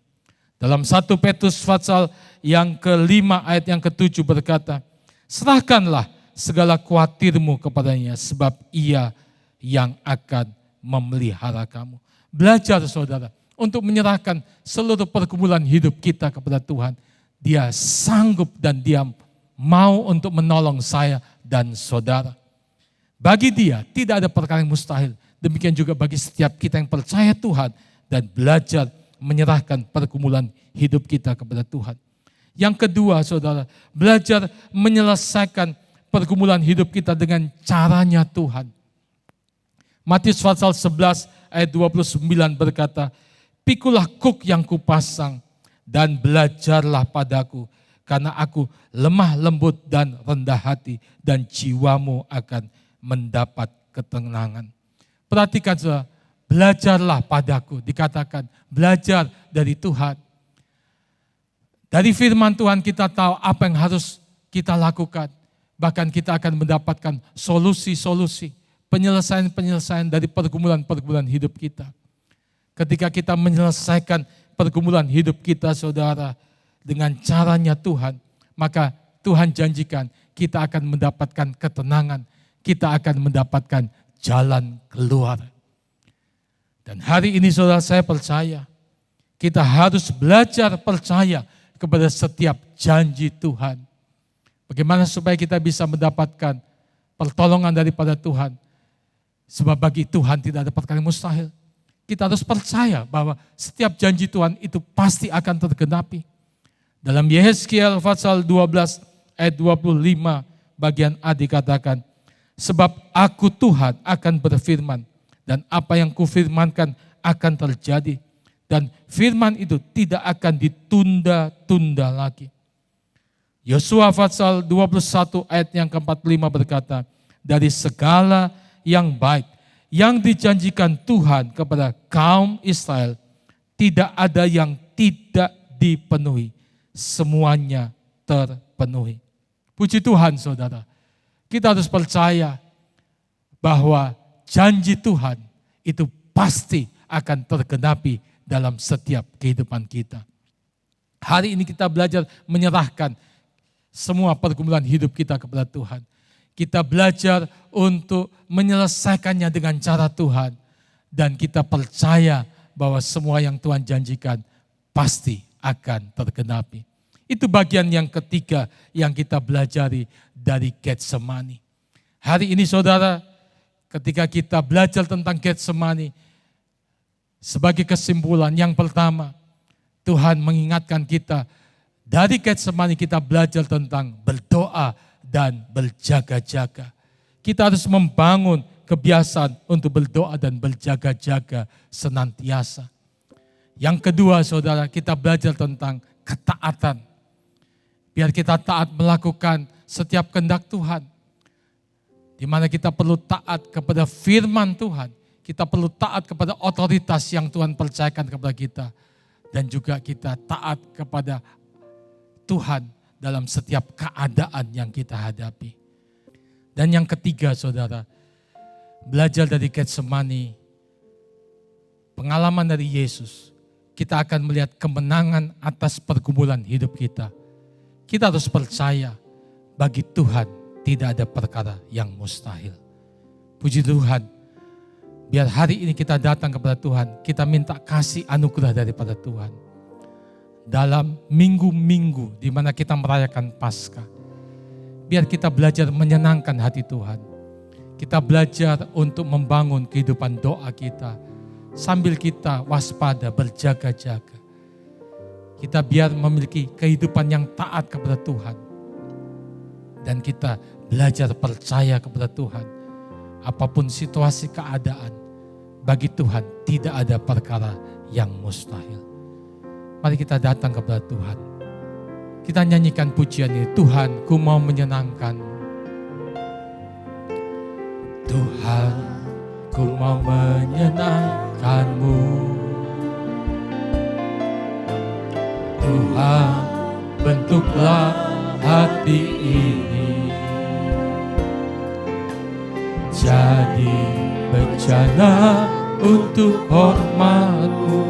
Dalam 1 Petrus pasal yang ke-5 ayat yang ke-7 berkata, serahkanlah segala khawatirmu kepadanya, sebab Ia yang akan memelihara kamu. Belajar, saudara, untuk menyerahkan seluruh pergumulan hidup kita kepada Tuhan. Dia sanggup dan Dia mau untuk menolong saya dan saudara. Bagi Dia tidak ada perkara yang mustahil. Demikian juga bagi setiap kita yang percaya Tuhan dan belajar menyerahkan pergumulan hidup kita kepada Tuhan. Yang kedua, saudara, belajar menyelesaikan pergumulan hidup kita dengan caranya Tuhan. Matius pasal 11 ayat 29 berkata, pikulah kuk yang kupasang dan belajarlah padaku, karena aku lemah lembut dan rendah hati, dan jiwamu akan mendapat ketenangan. Perhatikan, saudara, belajarlah padaku, dikatakan belajar dari Tuhan. Dari firman Tuhan kita tahu apa yang harus kita lakukan. Bahkan kita akan mendapatkan solusi-solusi, penyelesaian-penyelesaian dari pergumulan-pergumulan hidup kita. Ketika kita menyelesaikan pergumulan hidup kita, saudara, dengan caranya Tuhan, maka Tuhan janjikan kita akan mendapatkan ketenangan, kita akan mendapatkan jalan keluar. Dan hari ini, saudara, saya percaya kita harus belajar percaya kepada setiap janji Tuhan. Bagaimana supaya kita bisa mendapatkan pertolongan daripada Tuhan? Sebab bagi Tuhan tidak ada perkara yang mustahil. Kita harus percaya bahwa setiap janji Tuhan itu pasti akan tergenapi. Dalam Yehezkiel pasal 12 ayat 25 bagian A dikatakan, sebab aku Tuhan akan berfirman Dan apa yang kufirmankan akan terjadi. Dan firman itu tidak akan ditunda-tunda lagi. Yosua pasal 21 ayat yang ke-45 berkata, dari segala yang baik yang dijanjikan Tuhan kepada kaum Israel, tidak ada yang tidak dipenuhi. Semuanya terpenuhi. Puji Tuhan saudara. Kita harus percaya bahwa janji Tuhan itu pasti akan tergenapi dalam setiap kehidupan kita. Hari ini kita belajar menyerahkan semua pergumulan hidup kita kepada Tuhan. Kita belajar untuk menyelesaikannya dengan cara Tuhan. Dan kita percaya bahwa semua yang Tuhan janjikan pasti akan tergenapi. Itu bagian yang ketiga yang kita belajari dari Getsemani. Hari ini saudara, ketika kita belajar tentang Getsemani, sebagai kesimpulan yang pertama, Tuhan mengingatkan kita, dari Getsemani kita belajar tentang berdoa dan berjaga-jaga. Kita harus membangun kebiasaan untuk berdoa dan berjaga-jaga senantiasa. Yang kedua saudara, kita belajar tentang ketaatan. Biar kita taat melakukan setiap kehendak Tuhan. Di mana kita perlu taat kepada firman Tuhan. Kita perlu taat kepada otoritas yang Tuhan percayakan kepada kita. Dan juga kita taat kepada Tuhan dalam setiap keadaan yang kita hadapi. Dan yang ketiga saudara, belajar dari Getsemani, pengalaman dari Yesus, kita akan melihat kemenangan atas pergumulan hidup kita. Kita harus percaya, bagi Tuhan tidak ada perkara yang mustahil. Puji Tuhan, biar hari ini kita datang kepada Tuhan, kita minta kasih anugerah daripada Tuhan. Dalam minggu-minggu di mana kita merayakan Paskah, biar kita belajar menyenangkan hati Tuhan. Kita belajar untuk membangun kehidupan doa kita, sambil kita waspada, berjaga-jaga. Kita biar memiliki kehidupan yang taat kepada Tuhan. Dan kita belajar percaya kepada Tuhan. Apapun situasi keadaan, bagi Tuhan tidak ada perkara yang mustahil. Mari kita datang kepada Tuhan. Kita nyanyikan pujian ini, Tuhan ku mau menyenangkan-Mu. Tuhan ku mau menyenangkan-Mu. Tuhan bentuklah hati ini jadi bejana untuk hormat-Mu,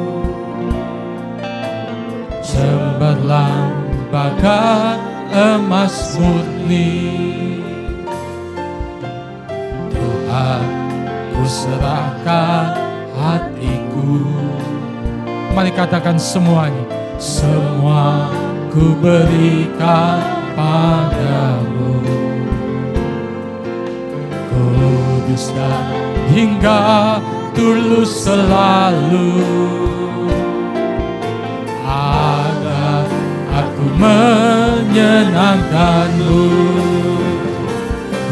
cemerlang bagai emas murni. Tuhan ku serahkan hatiku. Mari katakan semuanya. Semua ku berikan padamu, kudus dan hingga tulus selalu, agar aku menyenangkan-Mu,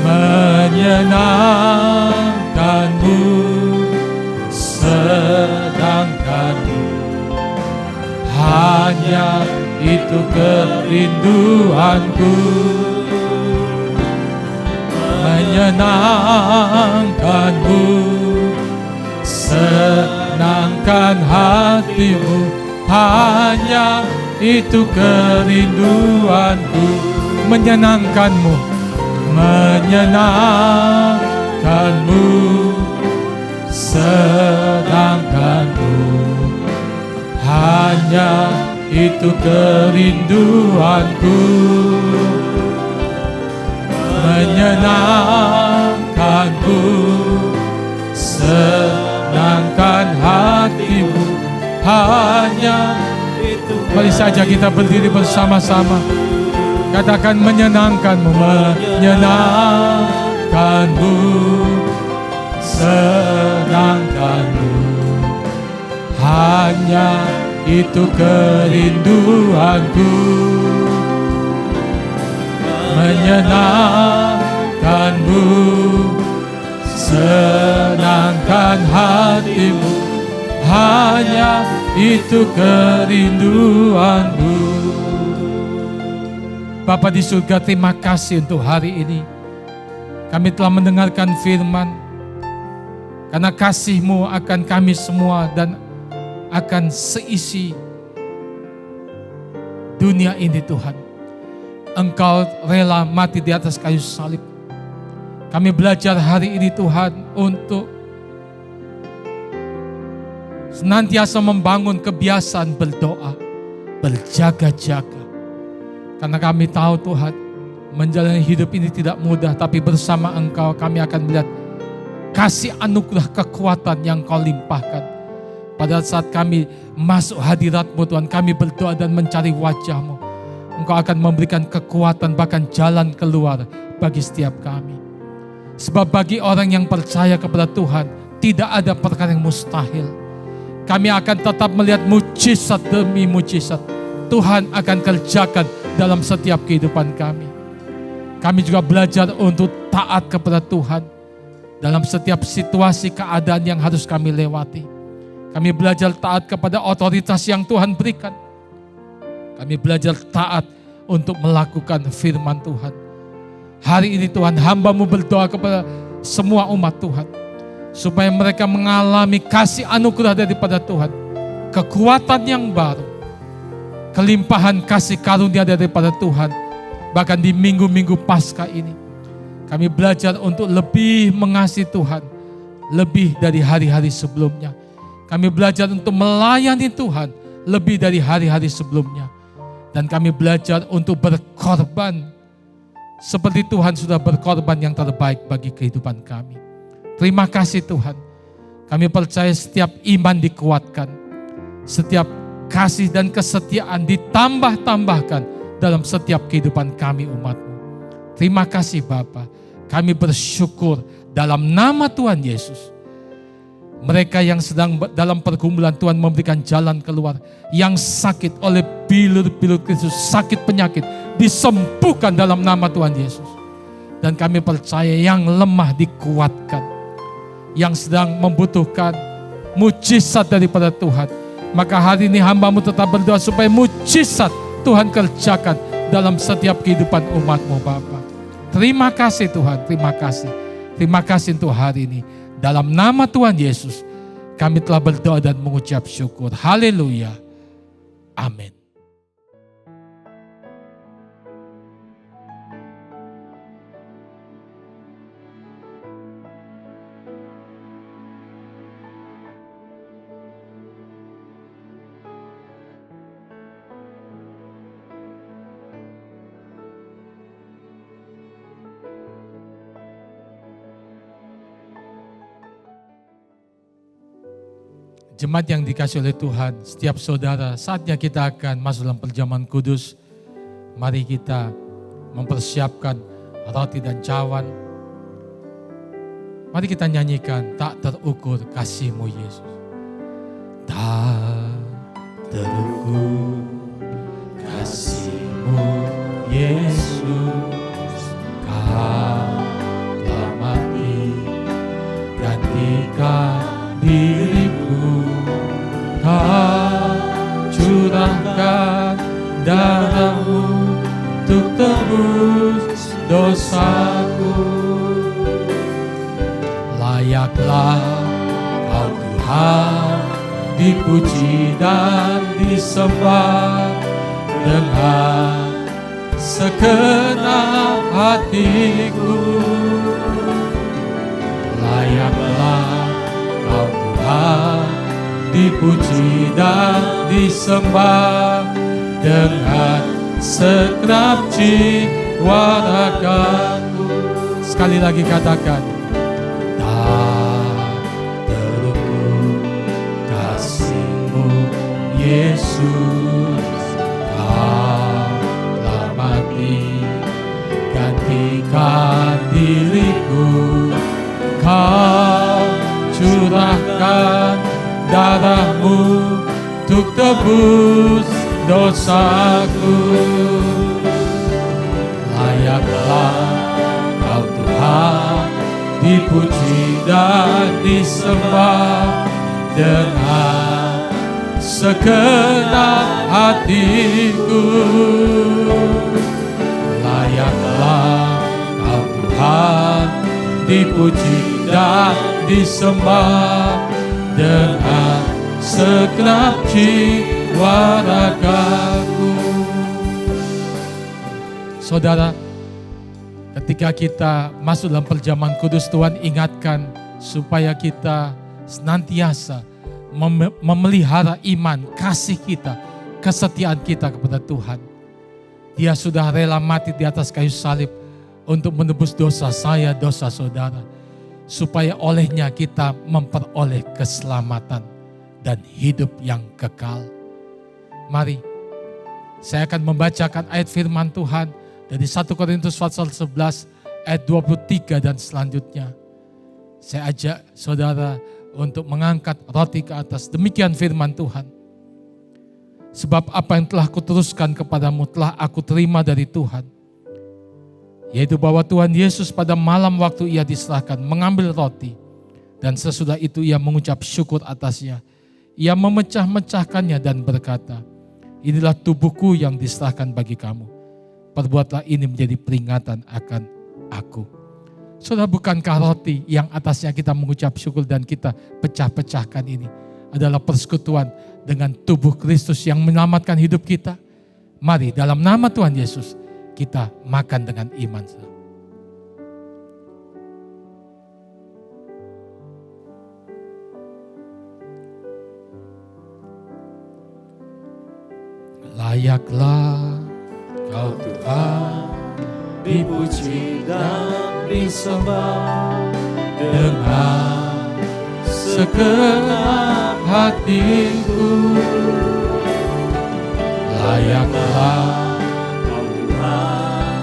menyenangkan-Mu, sedangkan-Mu. Hanya itu kerinduanku, menyenangkan-Mu, senangkan hati-Mu. Hanya itu kerinduanku, menyenangkan-Mu, menyenangkan-Mu, senangkan-Mu. Hanya itu kerinduanku, menyenangkan-Mu, senangkan hati-Mu. Hanya itu. Mari saja kita berdiri bersama-sama. Katakan menyenangkan-Mu, menyenangkan-Mu, senangkan-Mu. Hanya itu kerinduanku, menyenangkan-Mu, senangkan hati-Mu. hanya itu kerinduanku. Bapa di surga, terima kasih untuk hari ini. Kami telah mendengarkan firman, karena kasih-Mu akan kami semua dan akan seisi dunia ini Tuhan. Engkau rela mati di atas kayu salib. Kami belajar hari ini Tuhan untuk senantiasa membangun kebiasaan berdoa, berjaga-jaga. Karena kami tahu Tuhan, menjalani hidup ini tidak mudah, tapi bersama Engkau kami akan melihat kasih anugerah kekuatan yang Kau limpahkan. Pada saat kami masuk hadirat-Mu Tuhan, kami berdoa dan mencari wajah-Mu. Engkau akan memberikan kekuatan bahkan jalan keluar bagi setiap kami. Sebab bagi orang yang percaya kepada Tuhan, tidak ada perkara yang mustahil. Kami akan tetap melihat mujizat demi mujizat. Tuhan akan kerjakan dalam setiap kehidupan kami. Kami juga belajar untuk taat kepada Tuhan dalam setiap situasi keadaan yang harus kami lewati. Kami belajar taat kepada otoritas yang Tuhan berikan. Kami belajar taat untuk melakukan firman Tuhan. Hari ini Tuhan, hamba-Mu berdoa kepada semua umat Tuhan, supaya mereka mengalami kasih anugerah daripada Tuhan, kekuatan yang baru, kelimpahan kasih karunia daripada Tuhan. Bahkan di minggu-minggu Paskah ini, kami belajar untuk lebih mengasihi Tuhan, lebih dari hari-hari sebelumnya. Kami belajar untuk melayani Tuhan, lebih dari hari-hari sebelumnya. Dan kami belajar untuk berkorban, seperti Tuhan sudah berkorban yang terbaik bagi kehidupan kami. Terima kasih Tuhan. Kami percaya setiap iman dikuatkan, setiap kasih dan kesetiaan ditambah-tambahkan dalam setiap kehidupan kami umat-Mu. Terima kasih Bapa. Kami bersyukur dalam nama Tuhan Yesus. Mereka yang sedang dalam pergumulan, Tuhan memberikan jalan keluar. Yang sakit oleh bilur-bilur Kristus, sakit penyakit, disembuhkan dalam nama Tuhan Yesus. Dan kami percaya yang lemah dikuatkan. Yang sedang membutuhkan mujizat daripada Tuhan, maka hari ini hamba-Mu tetap berdoa supaya mujizat Tuhan kerjakan dalam setiap kehidupan umat-Mu Bapa. Terima kasih Tuhan, terima kasih. Terima kasih untuk hari ini. Dalam nama Tuhan Yesus, kami telah berdoa dan mengucap syukur. Haleluya. Amin. Jemaat yang dikasihi oleh Tuhan, setiap saudara, saatnya kita akan masuk dalam perjamuan kudus. Mari kita mempersiapkan roti dan cawan. Mari kita nyanyikan tak terukur kasih-Mu Yesus. Tak terukur kasih-Mu Yesus, Kau telah mati gantikan diriku. Kau curahkan darah-Mu untuk tebus dosaku. Layaklah Kau Tuhan dipuji dan disembah dengan segenap hatiku. Layaklah Kau Tuhan dipuji dan disembah dengan segenap jiwa ragaku. Sekali lagi katakan, tak terukur kasih-Mu Yesus, Kau telah mati gantikan diriku. Kau curahkan darah-Mu untuk tebus dosaku. Layaklah Kau Tuhan dipuji dan disembah dengan segenap hatiku. Layaklah Kau Tuhan, dipuji dan disembah dengan segenap jiwa ragaku. Saudara, ketika kita masuk dalam perjamuan kudus, Tuhan ingatkan supaya kita senantiasa memelihara iman, kasih kita, kesetiaan kita kepada Tuhan. Dia sudah rela mati di atas kayu salib untuk menebus dosa saya, dosa saudara, supaya olehnya kita memperoleh keselamatan dan hidup yang kekal. Mari, saya akan membacakan ayat firman Tuhan dari 1 Korintus pasal 11 ayat 23 dan selanjutnya. Saya ajak saudara untuk mengangkat roti ke atas. Demikian firman Tuhan. Sebab apa yang telah kuteruskan kepadamu telah aku terima dari Tuhan. Yaitu bahwa Tuhan Yesus pada malam waktu ia diserahkan mengambil roti. Dan sesudah itu ia mengucap syukur atasnya. Ia memecah-mecahkannya dan berkata, inilah tubuhku yang diserahkan bagi kamu. Perbuatlah ini menjadi peringatan akan aku. Saudara, bukankah roti yang atasnya kita mengucap syukur dan kita pecah-pecahkan ini adalah persekutuan dengan tubuh Kristus yang menyelamatkan hidup kita? Mari dalam nama Tuhan Yesus kita makan dengan iman. Layaklah Kau Tuhan, dipuji dan disembah dengan segenap hatiku. Layaklah Kau Tuhan,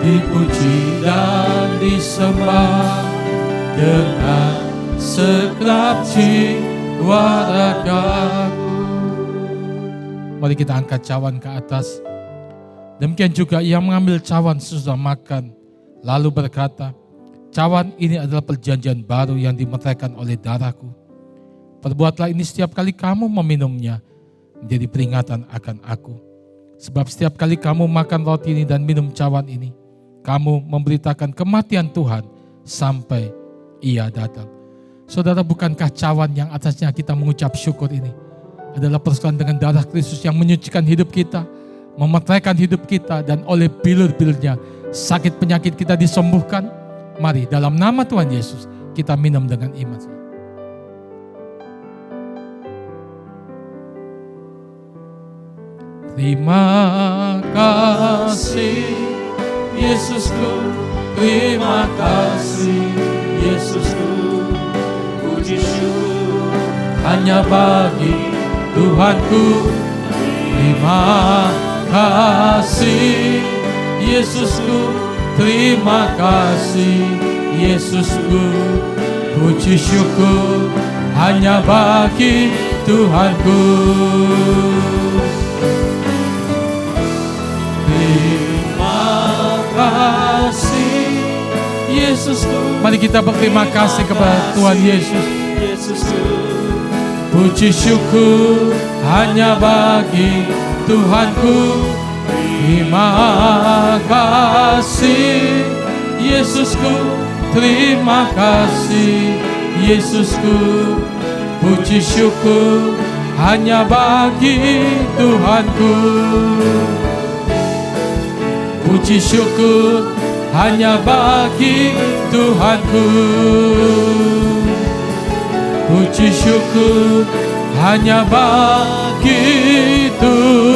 dipuji dan disembah dengan segenap jiwa ragaku. Mari kita angkat cawan ke atas. Demikian juga ia mengambil cawan sesudah makan, lalu berkata, cawan ini adalah perjanjian baru yang dimeteraikan oleh darahku. Perbuatlah ini setiap kali kamu meminumnya, menjadi peringatan akan aku. Sebab setiap kali kamu makan roti ini dan minum cawan ini, kamu memberitakan kematian Tuhan sampai ia datang. Saudara, bukankah cawan yang atasnya kita mengucap syukur ini adalah persekutuan dengan darah Kristus yang menyucikan hidup kita, memeteraikan hidup kita, dan oleh bilur-bilurnya sakit penyakit kita disembuhkan. Mari dalam nama Tuhan Yesus kita minum dengan iman. Terima kasih Yesusku, terima kasih Yesusku, puji syukur hanya bagi Tuhanku. Terima kasih Yesusku, terima kasih Yesusku, puji syukur hanya bagi Tuhanku. Terima kasih Yesusku. Mari kita berterima kasih kepada Tuhan Yesus. Puji syukur hanya bagi Tuhanku. Terima kasih Yesusku, terima kasih Yesusku, puji syukur hanya bagi Tuhanku. Puji syukur hanya bagi Tuhanku. Puji syukur hanya bagi Tuhanku.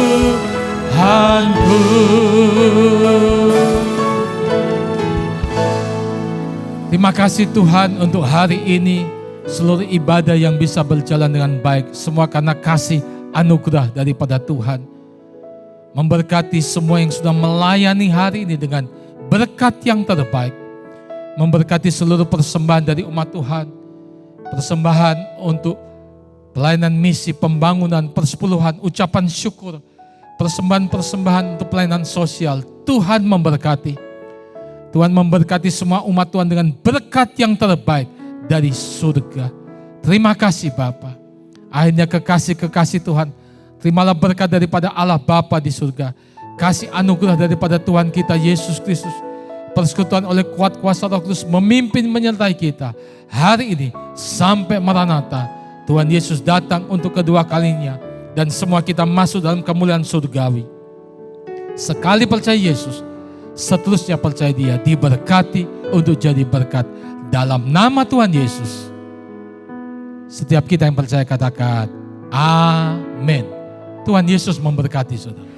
Terima kasih Tuhan untuk hari ini, seluruh ibadah yang bisa berjalan dengan baik, semua karena kasih anugerah daripada Tuhan. Memberkati semua yang sudah melayani hari ini dengan berkat yang terbaik. Memberkati seluruh persembahan dari umat Tuhan. Persembahan untuk pelayanan misi, pembangunan, persepuluhan, ucapan syukur, persembahan-persembahan untuk pelayanan sosial. Tuhan memberkati. Tuhan memberkati semua umat Tuhan dengan berkat yang terbaik dari surga. Terima kasih Bapa. Akhirnya kekasih-kekasih Tuhan, terimalah berkat daripada Allah Bapa di surga, kasih anugerah daripada Tuhan kita Yesus Kristus, persekutuan oleh kuat kuasa Roh Kudus memimpin menyertai kita hari ini sampai Maranatha. Tuhan Yesus datang untuk kedua kalinya dan semua kita masuk dalam kemuliaan surgawi. Sekali percaya Yesus, seterusnya percaya Dia, diberkati untuk jadi berkat dalam nama Tuhan Yesus. Setiap kita yang percaya katakan amin. Tuhan Yesus memberkati saudara.